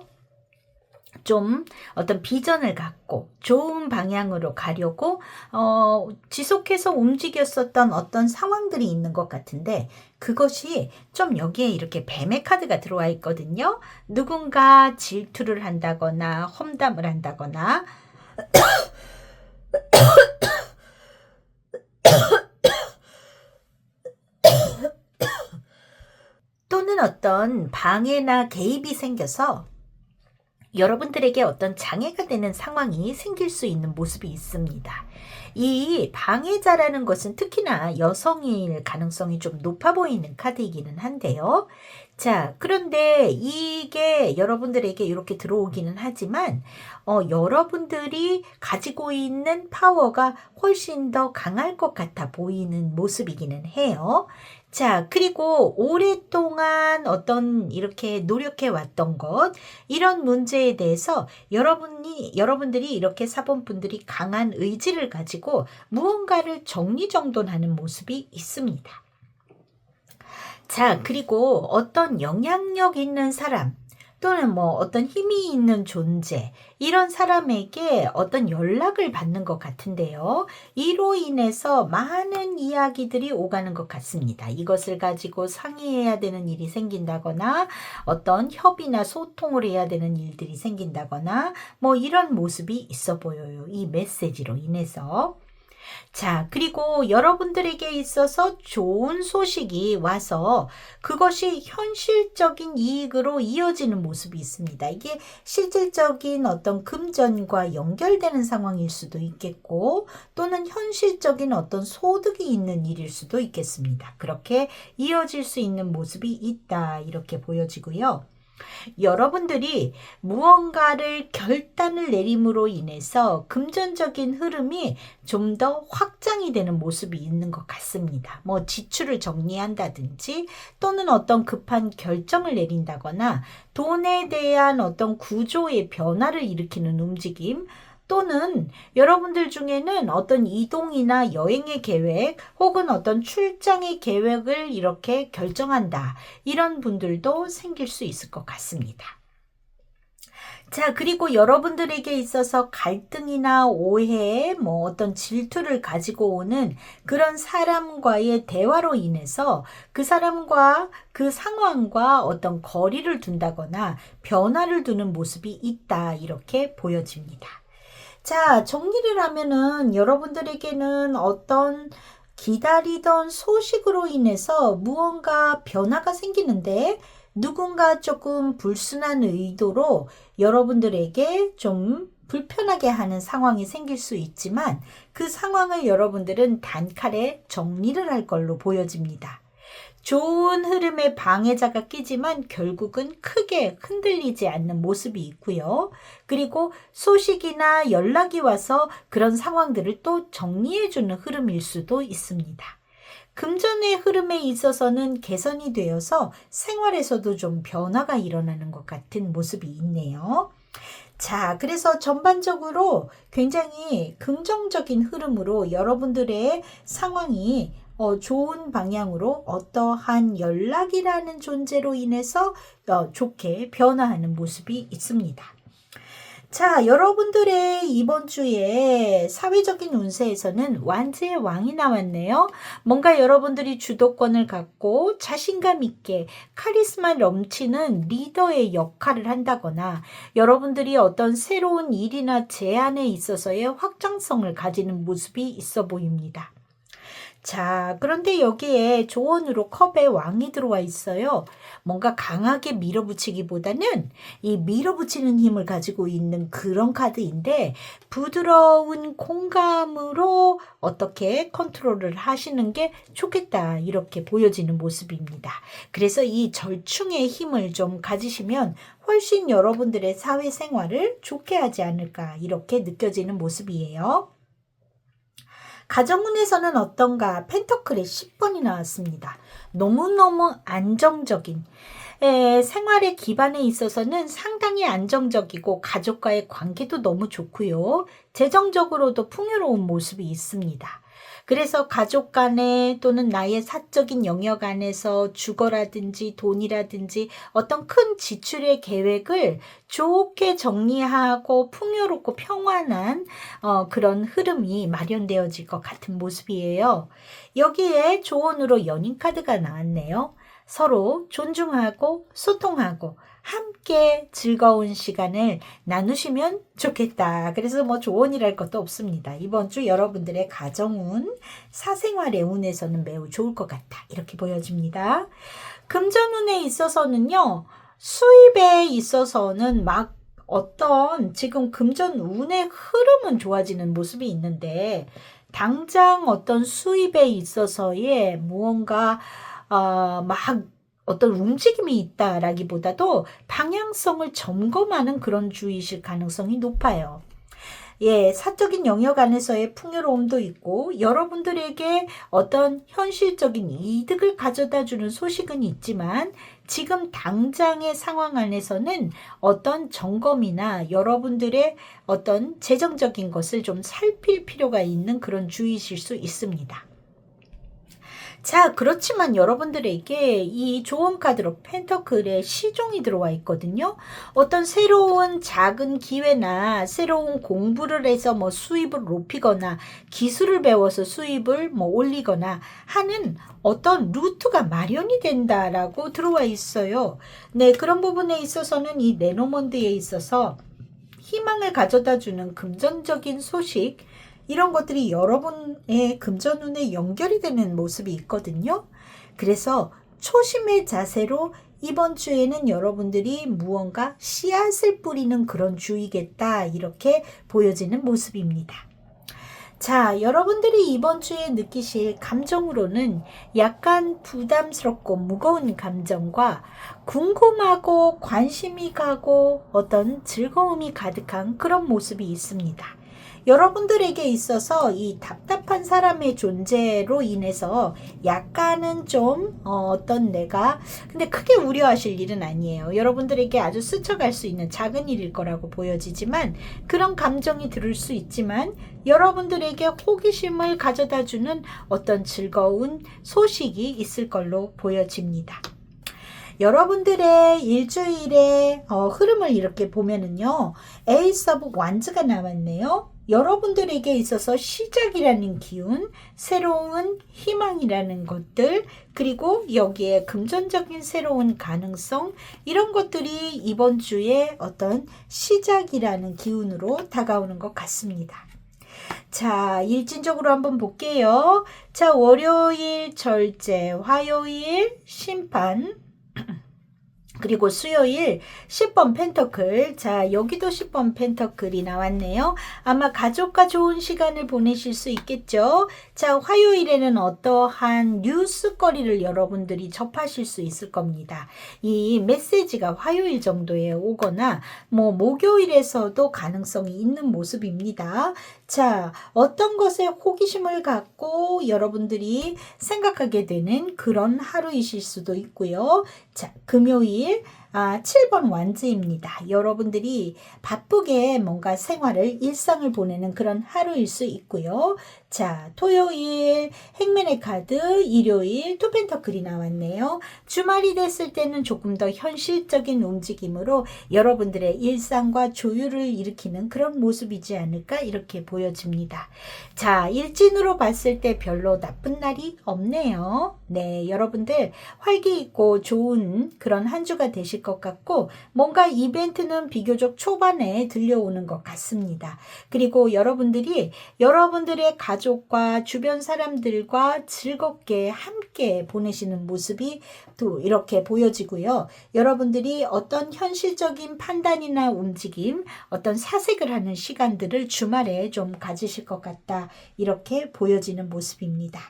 좀 어떤 비전을 갖고 좋은 방향으로 가려고 지속해서 움직였었던 어떤 상황들이 있는 것 같은데, 그것이 좀 여기에 이렇게 뱀의 카드가 들어와 있거든요. 누군가 질투를 한다거나 험담을 한다거나 또는 어떤 방해나 개입이 생겨서 여러분들에게 어떤 장애가 되는 상황이 생길 수 있는 모습이 있습니다. 이 방해자라는 것은 특히나 여성일 가능성이 좀 높아 보이는 카드이기는 한데요. 자, 그런데 이게 여러분들에게 이렇게 들어오기는 하지만, 여러분들이 가지고 있는 파워가 훨씬 더 강할 것 같아 보이는 모습이기는 해요. 자, 그리고 오랫동안 어떤 이렇게 노력해 왔던 것, 이런 문제에 대해서 여러분들이 이렇게 사본분들이 강한 의지를 가지고 무언가를 정리정돈하는 모습이 있습니다. 자, 그리고 어떤 영향력 있는 사람 또는 뭐 어떤 힘이 있는 존재, 이런 사람에게 어떤 연락을 받는 것 같은데요. 이로 인해서 많은 이야기들이 오가는 것 같습니다. 이것을 가지고 상의해야 되는 일이 생긴다거나 어떤 협의나 소통을 해야 되는 일들이 생긴다거나 뭐 이런 모습이 있어 보여요. 이 메시지로 인해서. 자, 그리고 여러분들에게 있어서 좋은 소식이 와서 그것이 현실적인 이익으로 이어지는 모습이 있습니다. 이게 실질적인 어떤 금전과 연결되는 상황일 수도 있겠고, 또는 현실적인 어떤 소득이 있는 일일 수도 있겠습니다. 그렇게 이어질 수 있는 모습이 있다, 이렇게 보여지고요. 여러분들이 무언가를 결단을 내림으로 인해서 금전적인 흐름이 좀 더 확장이 되는 모습이 있는 것 같습니다. 뭐 지출을 정리한다든지 또는 어떤 급한 결정을 내린다거나 돈에 대한 어떤 구조의 변화를 일으키는 움직임, 또는 여러분들 중에는 어떤 이동이나 여행의 계획 혹은 어떤 출장의 계획을 이렇게 결정한다, 이런 분들도 생길 수 있을 것 같습니다. 자, 그리고 여러분들에게 있어서 갈등이나 오해, 뭐 어떤 질투를 가지고 오는 그런 사람과의 대화로 인해서 그 사람과 그 상황과 어떤 거리를 둔다거나 변화를 두는 모습이 있다, 이렇게 보여집니다. 자, 정리를 하면은 여러분들에게는 어떤 기다리던 소식으로 인해서 무언가 변화가 생기는데, 누군가 조금 불순한 의도로 여러분들에게 좀 불편하게 하는 상황이 생길 수 있지만, 그 상황을 여러분들은 단칼에 정리를 할 걸로 보여집니다. 좋은 흐름에 방해자가 끼지만 결국은 크게 흔들리지 않는 모습이 있고요. 그리고 소식이나 연락이 와서 그런 상황들을 또 정리해주는 흐름일 수도 있습니다. 금전의 흐름에 있어서는 개선이 되어서 생활에서도 좀 변화가 일어나는 것 같은 모습이 있네요. 자, 그래서 전반적으로 굉장히 긍정적인 흐름으로 여러분들의 상황이 좋은 방향으로 어떠한 연락이라는 존재로 인해서 좋게 변화하는 모습이 있습니다. 자, 여러분들의 이번 주에 사회적인 운세에서는 완지의 왕이 나왔네요. 뭔가 여러분들이 주도권을 갖고 자신감 있게 카리스마 넘치는 리더의 역할을 한다거나, 여러분들이 어떤 새로운 일이나 제안에 있어서의 확장성을 가지는 모습이 있어 보입니다. 자, 그런데 여기에 조언으로 컵에 왕이 들어와 있어요. 뭔가 강하게 밀어붙이기보다는 이 밀어붙이는 힘을 가지고 있는 그런 카드인데, 부드러운 공감으로 어떻게 컨트롤을 하시는 게 좋겠다, 이렇게 보여지는 모습입니다. 그래서 이 절충의 힘을 좀 가지시면 훨씬 여러분들의 사회생활을 좋게 하지 않을까, 이렇게 느껴지는 모습이에요. 가정운에서는 어떤가? 펜터클의 10번이 나왔습니다. 너무너무 안정적인, 생활의 기반에 있어서는 상당히 안정적이고 가족과의 관계도 너무 좋고요. 재정적으로도 풍요로운 모습이 있습니다. 그래서 가족 간에 또는 나의 사적인 영역 안에서 주거라든지 돈이라든지 어떤 큰 지출의 계획을 좋게 정리하고 풍요롭고 평안한 그런 흐름이 마련되어질 것 같은 모습이에요. 여기에 조언으로 연인 카드가 나왔네요. 서로 존중하고 소통하고 함께 즐거운 시간을 나누시면 좋겠다. 그래서 뭐 조언이랄 것도 없습니다. 이번 주 여러분들의 가정운, 사생활의 운에서는 매우 좋을 것 같다, 이렇게 보여집니다. 금전운에 있어서는요, 수입에 있어서는 막 어떤 지금 금전운의 흐름은 좋아지는 모습이 있는데, 당장 어떤 수입에 있어서의 무언가 막 어떤 움직임이 있다라기보다도 방향성을 점검하는 그런 주이실 가능성이 높아요. 예, 사적인 영역 안에서의 풍요로움도 있고 여러분들에게 어떤 현실적인 이득을 가져다 주는 소식은 있지만 지금 당장의 상황 안에서는 어떤 점검이나 여러분들의 어떤 재정적인 것을 좀 살필 필요가 있는 그런 주의실 수 있습니다. 자, 그렇지만 여러분들에게 이 조언 카드로 펜터클의 시종이 들어와 있거든요. 어떤 새로운 작은 기회나 새로운 공부를 해서 뭐 수입을 높이거나 기술을 배워서 수입을 뭐 올리거나 하는 어떤 루트가 마련이 된다라고 들어와 있어요. 네, 그런 부분에 있어서는 이 레노먼드에 있어서 희망을 가져다 주는 금전적인 소식, 이런 것들이 여러분의 금전운에 연결이 되는 모습이 있거든요. 그래서 초심의 자세로 이번 주에는 여러분들이 무언가 씨앗을 뿌리는 그런 주이겠다, 이렇게 보여지는 모습입니다. 자, 여러분들이 이번 주에 느끼실 감정으로는 약간 부담스럽고 무거운 감정과 궁금하고 관심이 가고 어떤 즐거움이 가득한 그런 모습이 있습니다. 여러분들에게 있어서 이 답답한 사람의 존재로 인해서 약간은 좀 어떤 내가 근데 크게 우려하실 일은 아니에요. 여러분들에게 아주 스쳐갈 수 있는 작은 일일 거라고 보여지지만 그런 감정이 들을 수 있지만 여러분들에게 호기심을 가져다주는 어떤 즐거운 소식이 있을 걸로 보여집니다. 여러분들의 일주일의 흐름을 이렇게 보면은요, 에이스 오브 완즈가 나왔네요. 여러분들에게 있어서 시작이라는 기운, 새로운 희망이라는 것들, 그리고 여기에 금전적인 새로운 가능성, 이런 것들이 이번 주에 어떤 시작이라는 기운으로 다가오는 것 같습니다. 자, 일진적으로 한번 볼게요. 자, 월요일 절제, 화요일 심판, 그리고 수요일 10번 펜터클. 자, 여기도 10번 펜터클이 나왔네요. 아마 가족과 좋은 시간을 보내실 수 있겠죠. 자, 화요일에는 어떠한 뉴스거리를 여러분들이 접하실 수 있을 겁니다. 이 메시지가 화요일 정도에 오거나 뭐 목요일에서도 가능성이 있는 모습입니다. 자, 어떤 것에 호기심을 갖고 여러분들이 생각하게 되는 그런 하루이실 수도 있고요. 자, 금요일 7번 완즈입니다. 여러분들이 바쁘게 뭔가 생활을, 일상을 보내는 그런 하루일 수 있고요. 자, 토요일 행맨의 카드, 일요일 투펜터클이 나왔네요. 주말이 됐을 때는 조금 더 현실적인 움직임으로 여러분들의 일상과 조율을 일으키는 그런 모습이지 않을까, 이렇게 보여집니다. 자, 일진으로 봤을 때 별로 나쁜 날이 없네요. 네, 여러분들 활기 있고 좋은 그런 한 주가 되실 것 같고, 뭔가 이벤트는 비교적 초반에 들려오는 것 같습니다. 그리고 여러분들이 여러분들의 가족과 주변 사람들과 즐겁게 함께 보내시는 모습이 또 이렇게 보여지고요. 여러분들이 어떤 현실적인 판단이나 움직임, 어떤 사색을 하는 시간들을 주말에 좀 가지실 것 같다, 이렇게 보여지는 모습입니다.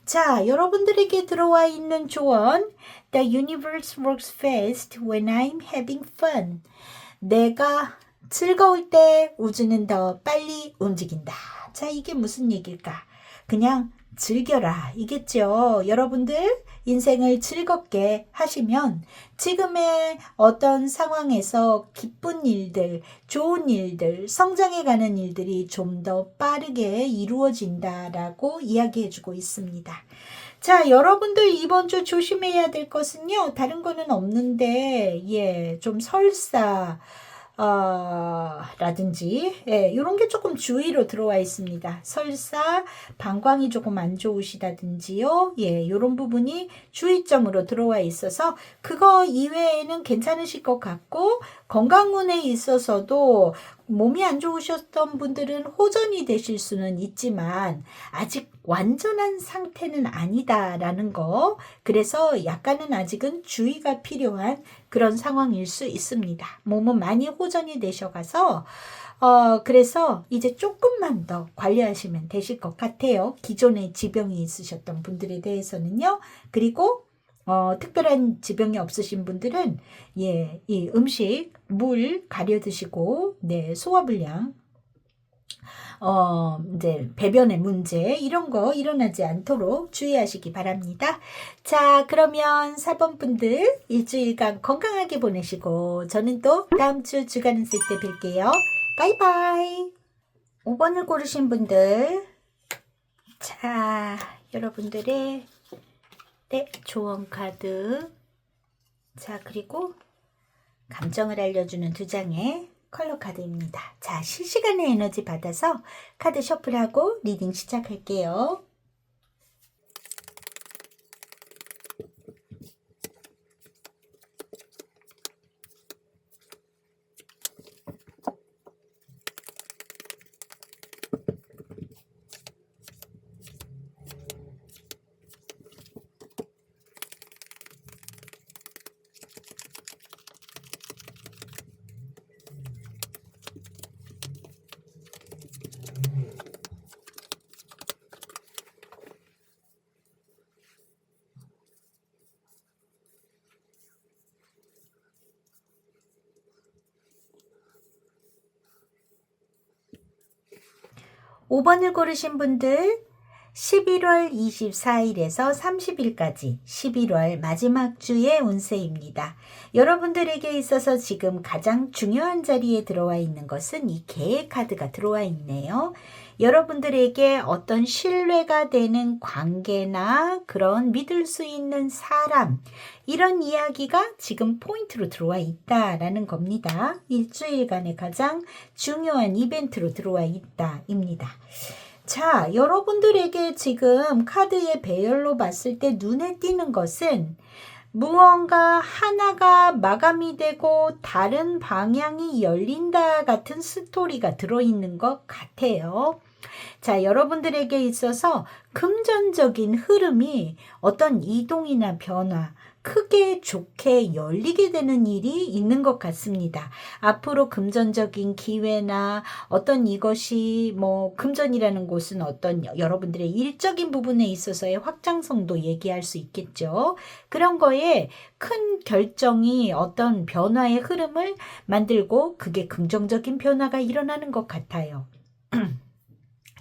자, 여러분들에게 들어와 있는 조언, The universe works fast when I'm having fun. 내가 즐거울 때 우주는 더 빨리 움직인다. 자, 이게 무슨 얘기일까? 그냥 즐겨라, 이겠죠. 여러분들 인생을 즐겁게 하시면 지금의 어떤 상황에서 기쁜 일들, 좋은 일들, 성장해가는 일들이 좀 더 빠르게 이루어진다라고 이야기해주고 있습니다. 자, 여러분들 이번 주 조심해야 될 것은요, 다른 거는 없는데, 좀 설사, 라든지, 이런 게 조금 주의로 들어와 있습니다. 설사, 방광이 조금 안 좋으시다든지요. 이런 부분이 주의점으로 들어와 있어서 그거 이외에는 괜찮으실 것 같고, 건강운에 있어서도 몸이 안 좋으셨던 분들은 호전이 되실 수는 있지만 아직 완전한 상태는 아니다라는 거. 그래서 약간은 아직은 주의가 필요한 그런 상황일 수 있습니다. 몸은 많이 호전이 되셔가서 그래서 이제 조금만 더 관리하시면 되실 것 같아요. 기존에 지병이 있으셨던 분들에 대해서는요. 그리고 특별한 지병이 없으신 분들은 예, 이 음식, 물 가려 드시고 네, 소화불량 이제 배변의 문제 이런 거 일어나지 않도록 주의하시기 바랍니다. 자, 그러면 4번 분들 일주일간 건강하게 보내시고 저는 또 다음 주 주간 쓸 때 뵐게요. 바이바이. 5번을 고르신 분들 자, 여러분들의 네, 조언 카드 자, 그리고 감정을 알려주는 2장의 컬러 카드입니다. 자, 실시간의 에너지 받아서 카드 셔플하고 리딩 시작할게요. (5번을) 고르신 분들 11월 24일에서 30일까지 11월 마지막 주의 운세입니다. 여러분들에게 있어서 지금 가장 중요한 자리에 들어와 있는 것은 이 개의 카드가 들어와 있네요. 여러분들에게 어떤 신뢰가 되는 관계나 그런 믿을 수 있는 사람 이런 이야기가 지금 포인트로 들어와 있다라는 겁니다. 일주일간의 가장 중요한 이벤트로 들어와 있다입니다. 자, 여러분들에게 지금 카드의 배열로 봤을 때 눈에 띄는 것은 무언가 하나가 마감이 되고 다른 방향이 열린다 같은 스토리가 들어있는 것 같아요. 자, 여러분들에게 있어서 금전적인 흐름이 어떤 이동이나 변화, 크게 좋게 열리게 되는 일이 있는 것 같습니다. 앞으로 금전적인 기회나 어떤 이것이 금전이라는 곳은 어떤 여러분들의 일적인 부분에 있어서의 확장성도 얘기할 수 있겠죠. 그런 거에 큰 결정이 어떤 변화의 흐름을 만들고 그게 긍정적인 변화가 일어나는 것 같아요.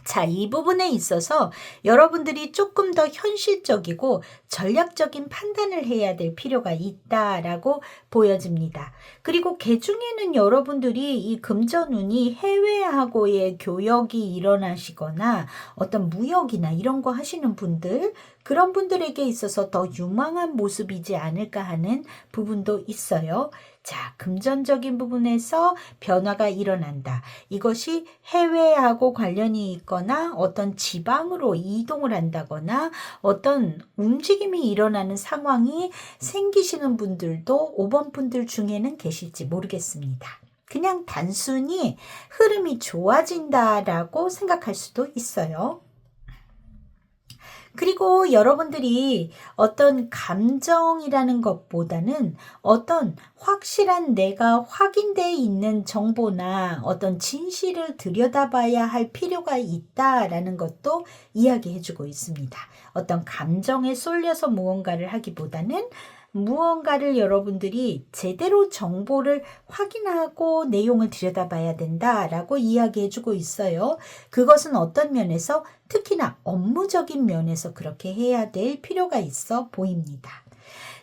자, 이 부분에 있어서 여러분들이 조금 더 현실적이고 전략적인 판단을 해야 될 필요가 있다라고 보여집니다. 그리고 개중에는 여러분들이 이 금전운이 해외하고의 교역이 일어나시거나 어떤 무역이나 이런 거 하시는 분들, 그런 분들에게 있어서 더 유망한 모습이지 않을까 하는 부분도 있어요. 자, 금전적인 부분에서 변화가 일어난다. 이것이 해외하고 관련이 있거나 어떤 지방으로 이동을 한다거나 어떤 움직임이 일어나는 상황이 생기시는 분들도 5번 분들 중에는 계실지 모르겠습니다. 그냥 단순히 흐름이 좋아진다라고 생각할 수도 있어요. 그리고 여러분들이 어떤 감정이라는 것보다는 어떤 확실한 내가 확인되어 있는 정보나 어떤 진실을 들여다봐야 할 필요가 있다라는 것도 이야기해주고 있습니다. 어떤 감정에 쏠려서 무언가를 하기보다는 무언가를 여러분들이 제대로 정보를 확인하고 내용을 들여다봐야 된다라고 이야기해주고 있어요. 그것은 어떤 면에서 특히나 업무적인 면에서 그렇게 해야 될 필요가 있어 보입니다.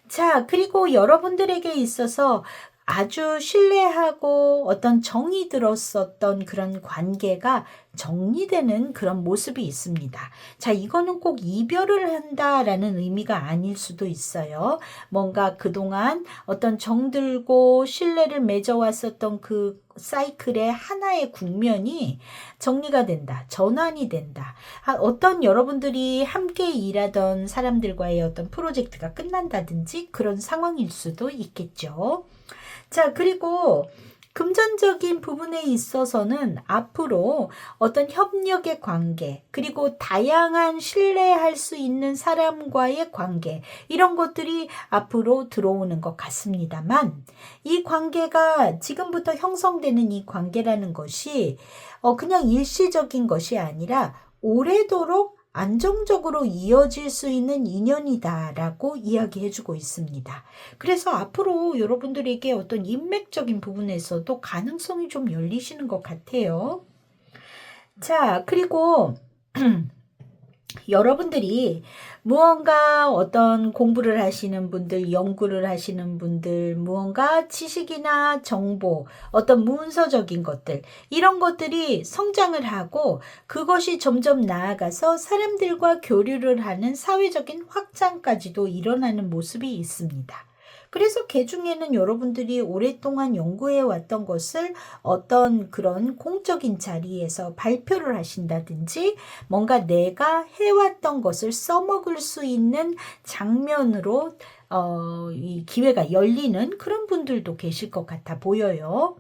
자, 그리고 여러분들에게 있어서 아주 신뢰하고 어떤 정이 들었었던 그런 관계가 정리되는 그런 모습이 있습니다. 자, 이거는 꼭 이별을 한다라는 의미가 아닐 수도 있어요. 뭔가 그동안 어떤 정들고 신뢰를 맺어왔었던 그 사이클의 하나의 국면이 정리가 된다. 전환이 된다. 어떤 여러분들이 함께 일하던 사람들과의 어떤 프로젝트가 끝난다든지 그런 상황일 수도 있겠죠. 자, 그리고 금전적인 부분에 있어서는 앞으로 어떤 협력의 관계, 그리고 다양한 신뢰할 수 있는 사람과의 관계, 이런 것들이 앞으로 들어오는 것 같습니다만, 이 관계가 지금부터 형성되는 이 관계라는 것이 그냥 일시적인 것이 아니라 오래도록 안정적으로 이어질 수 있는 인연이다라고 이야기해주고 있습니다. 그래서 앞으로 여러분들에게 어떤 인맥적인 부분에서도 가능성이 좀 열리시는 것 같아요. 자, 그리고 여러분들이 무언가 어떤 공부를 하시는 분들, 연구를 하시는 분들, 무언가 지식이나 정보, 어떤 문서적인 것들, 이런 것들이 성장을 하고 그것이 점점 나아가서 사람들과 교류를 하는 사회적인 확장까지도 일어나는 모습이 있습니다. 그래서 개중에는 여러분들이 오랫동안 연구해 왔던 것을 어떤 그런 공적인 자리에서 발표를 하신다든지 뭔가 내가 해왔던 것을 써먹을 수 있는 장면으로 이 기회가 열리는 그런 분들도 계실 것 같아 보여요.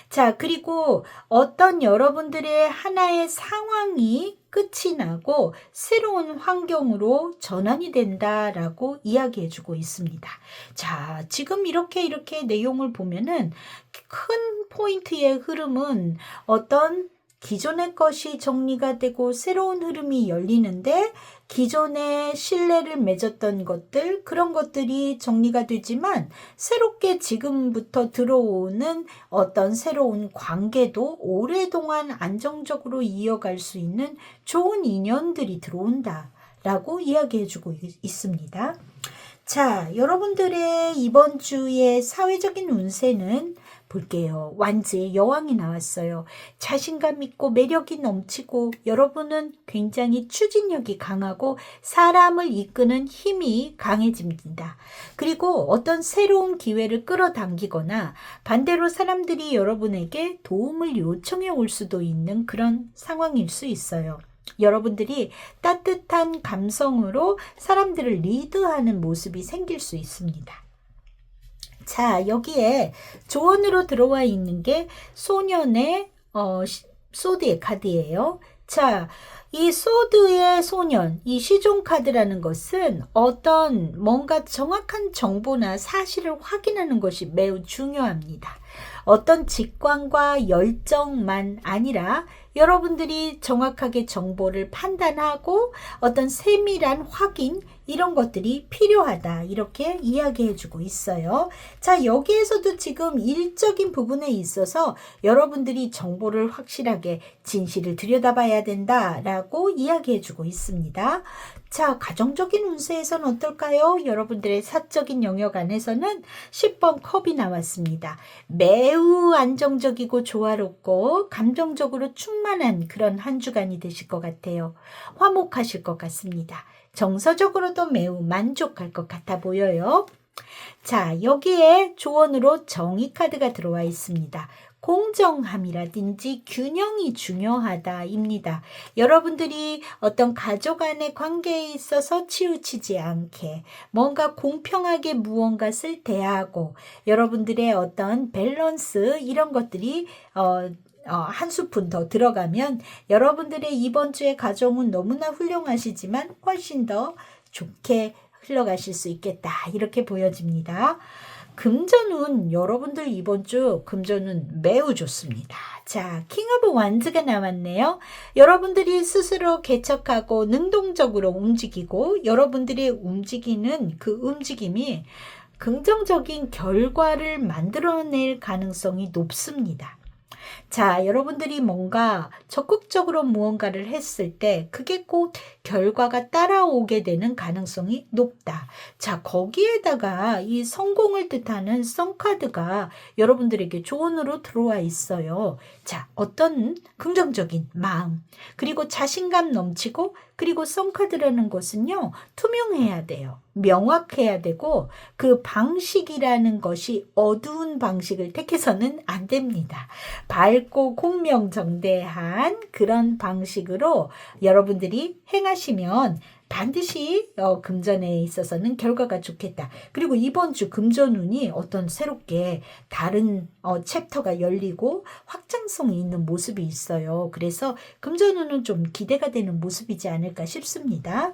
자, 그리고 어떤 여러분들의 하나의 상황이 끝이 나고 새로운 환경으로 전환이 된다라고 이야기해 주고 있습니다. 자, 지금 이렇게 내용을 보면은 큰 포인트의 흐름은 어떤 기존의 것이 정리가 되고 새로운 흐름이 열리는데 기존에 신뢰를 맺었던 것들, 그런 것들이 정리가 되지만 새롭게 지금부터 들어오는 어떤 새로운 관계도 오랫동안 안정적으로 이어갈 수 있는 좋은 인연들이 들어온다라고 이야기해주고 있습니다. 자, 여러분들의 이번 주의 사회적인 운세는 볼게요. 완지의 여왕이 나왔어요. 자신감 있고 매력이 넘치고 여러분은 굉장히 추진력이 강하고 사람을 이끄는 힘이 강해집니다. 그리고 어떤 새로운 기회를 끌어당기거나 반대로 사람들이 여러분에게 도움을 요청해 올 수도 있는 그런 상황일 수 있어요. 여러분들이 따뜻한 감성으로 사람들을 리드하는 모습이 생길 수 있습니다. 자, 여기에 조언으로 들어와 있는 게 소년의 소드의 카드예요. 자, 이 소드의 소년, 이 시종 카드라는 것은 어떤 뭔가 정확한 정보나 사실을 확인하는 것이 매우 중요합니다. 어떤 직관과 열정만 아니라 여러분들이 정확하게 정보를 판단하고 어떤 세밀한 확인, 이런 것들이 필요하다, 이렇게 이야기해주고 있어요. 자, 여기에서도 지금 일적인 부분에 있어서 여러분들이 정보를 확실하게 진실을 들여다봐야 된다라고 이야기해주고 있습니다. 자, 가정적인 운세에서는 어떨까요? 여러분들의 사적인 영역 안에서는 10번 컵이 나왔습니다. 매우 안정적이고 조화롭고 감정적으로 충만한 그런 한 주간이 되실 것 같아요. 화목하실 것 같습니다. 정서적으로도 매우 만족할 것 같아 보여요. 자, 여기에 조언으로 정의 카드가 들어와 있습니다. 공정함이라든지 균형이 중요하다입니다. 여러분들이 어떤 가족 안의 관계에 있어서 치우치지 않게 뭔가 공평하게 무언가를 대하고 여러분들의 어떤 밸런스, 이런 것들이 한 스푼 더 들어가면 여러분들의 이번 주의 가정은 너무나 훌륭하시지만 훨씬 더 좋게 흘러가실 수 있겠다, 이렇게 보여집니다. 금전운, 여러분들 이번 주 금전운 매우 좋습니다. 자, 킹 오브 완즈가 나왔네요. 여러분들이 스스로 개척하고 능동적으로 움직이고 여러분들이 움직이는 그 움직임이 긍정적인 결과를 만들어낼 가능성이 높습니다. 자, 여러분들이 뭔가 적극적으로 무언가를 했을 때 그게 꼭 결과가 따라오게 되는 가능성이 높다. 자, 거기에다가 이 성공을 뜻하는 썬카드가 여러분들에게 조언으로 들어와 있어요. 자, 어떤 긍정적인 마음, 그리고 자신감 넘치고, 그리고 썬카드라는 것은요, 투명해야 돼요. 명확해야 되고, 그 방식이라는 것이 어두운 방식을 택해서는 안 됩니다. 밝고 공명정대한 그런 방식으로 여러분들이 행하시면 반드시 금전에 있어서는 결과가 좋겠다. 그리고 이번 주 금전운이 어떤 새롭게 다른 챕터가 열리고 확장성이 있는 모습이 있어요. 그래서 금전운은 좀 기대가 되는 모습이지 않을까 싶습니다.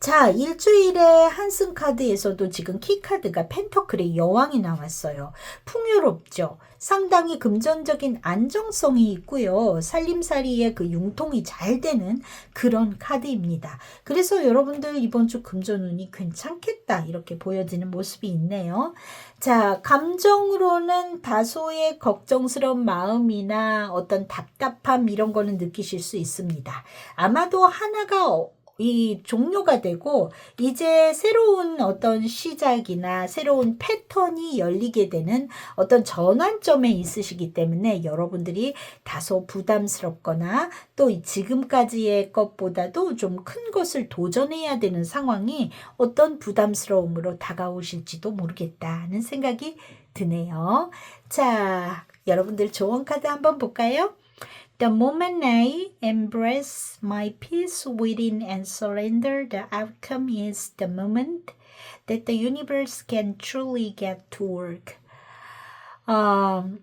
자, 일주일에 한승 카드에서도 지금 키카드가 펜터클의 여왕이 나왔어요. 풍요롭죠. 상당히 금전적인 안정성이 있고요. 살림살이에 그 융통이 잘 되는 그런 카드입니다. 그래서 여러분들 이번 주 금전운이 괜찮겠다 이렇게 보여지는 모습이 있네요. 자, 감정으로는 다소의 걱정스러운 마음이나 어떤 답답함 이런 거는 느끼실 수 있습니다. 아마도 하나가 이 종료가 되고 이제 새로운 어떤 시작이나 새로운 패턴이 열리게 되는 어떤 전환점에 있으시기 때문에 여러분들이 다소 부담스럽거나 또 지금까지의 것보다도 좀 큰 것을 도전해야 되는 상황이 어떤 부담스러움으로 다가오실지도 모르겠다는 생각이 드네요. 자, 여러분들 조언 카드 한번 볼까요? The moment I embrace my peace within and surrender the outcome is the moment that the universe can truly get to work.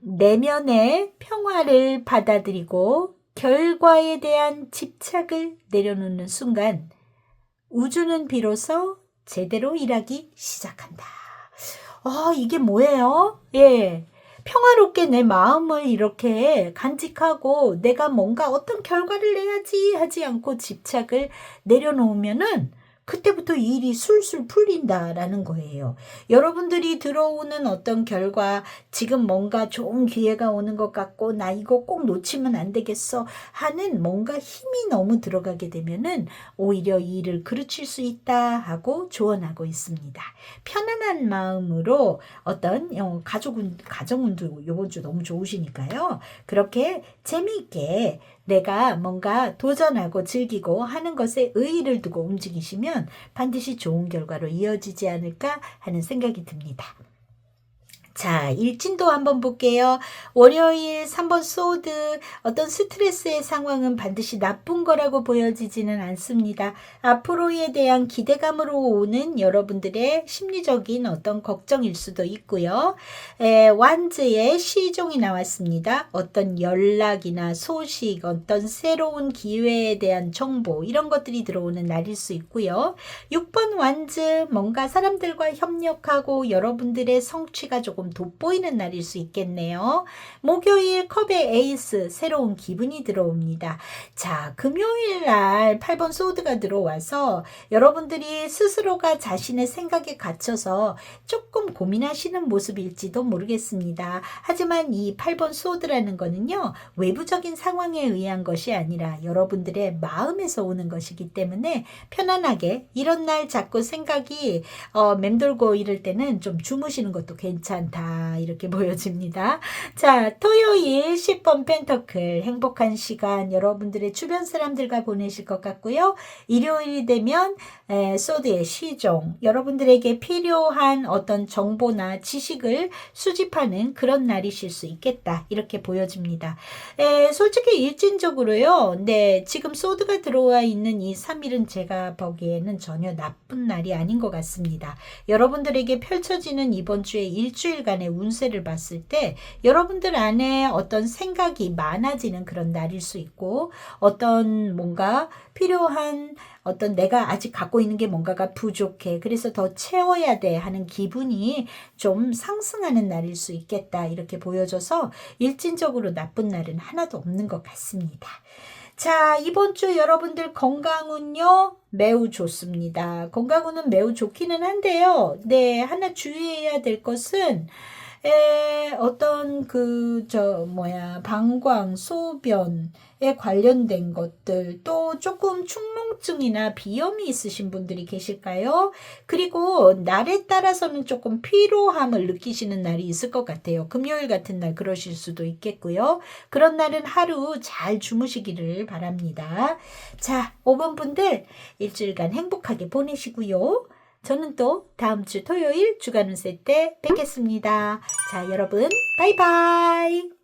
내면의 평화를 받아들이고 결과에 대한 집착을 내려놓는 순간 우주는 비로소 제대로 일하기 시작한다. 이게 뭐예요? 예. 평화롭게 내 마음을 이렇게 간직하고 내가 뭔가 어떤 결과를 내야지 하지 않고 집착을 내려놓으면은 그때부터 일이 술술 풀린다라는 거예요. 여러분들이 들어오는 어떤 결과, 지금 뭔가 좋은 기회가 오는 것 같고 나 이거 꼭 놓치면 안 되겠어 하는 뭔가 힘이 너무 들어가게 되면은 오히려 이 일을 그르칠 수 있다 하고 조언하고 있습니다. 편안한 마음으로 어떤 가정운도 이번 주 너무 좋으시니까요. 그렇게 재미있게 내가 뭔가 도전하고 즐기고 하는 것에 의의를 두고 움직이시면 반드시 좋은 결과로 이어지지 않을까 하는 생각이 듭니다. 자, 일진도 한번 볼게요. 월요일 3번 소드. 어떤 스트레스의 상황은 반드시 나쁜 거라고 보여지지는 않습니다. 앞으로에 대한 기대감으로 오는 여러분들의 심리적인 어떤 걱정일 수도 있고요. 완즈의 시종이 나왔습니다. 어떤 연락이나 소식, 어떤 새로운 기회에 대한 정보 이런 것들이 들어오는 날일 수 있고요. 6번 완즈, 뭔가 사람들과 협력하고 여러분들의 성취가 조금 돋보이는 날일 수 있겠네요. 목요일 컵의 에이스, 새로운 기분이 들어옵니다. 자, 금요일 날 8번 소드가 들어와서 여러분들이 스스로가 자신의 생각에 갇혀서 조금 고민하시는 모습일지도 모르겠습니다. 하지만 이 8번 소드라는 거는요, 외부적인 상황에 의한 것이 아니라 여러분들의 마음에서 오는 것이기 때문에 편안하게 이런 날 자꾸 생각이 맴돌고 이럴 때는 좀 주무시는 것도 괜찮다 이렇게 보여집니다. 자, 토요일 10번 펜터클, 행복한 시간 여러분들의 주변 사람들과 보내실 것 같고요. 일요일이 되면 소드의 시종, 여러분들에게 필요한 어떤 정보나 지식을 수집하는 그런 날이실 수 있겠다 이렇게 보여집니다. 솔직히 일진적으로요, 지금 소드가 들어와 있는 이 3일은 제가 보기에는 전혀 나쁜 날이 아닌 것 같습니다. 여러분들에게 펼쳐지는 이번 주의 일주일간의 운세를 봤을 때 여러분들 안에 어떤 생각이 많아지는 그런 날일 수 있고, 어떤 뭔가 필요한 어떤 내가 아직 갖고 있는 게 뭔가가 부족해, 그래서 더 채워야 돼 하는 기분이 좀 상승하는 날일 수 있겠다 이렇게 보여져서 일진적으로 나쁜 날은 하나도 없는 것 같습니다. 자, 이번 주 여러분들 건강은요 매우 좋습니다. 건강운은 매우 좋기는 한데요. 하나 주의해야 될 것은 어떤 방광, 소변에 관련된 것들, 또 조금 축농증이나 비염이 있으신 분들이 계실까요? 그리고 날에 따라서는 조금 피로함을 느끼시는 날이 있을 것 같아요. 금요일 같은 날 그러실 수도 있겠고요. 그런 날은 하루 잘 주무시기를 바랍니다. 자, 5번 분들 일주일간 행복하게 보내시고요. 저는 또 다음 주 토요일 주간 운세 때 뵙겠습니다. 자, 여러분 바이바이.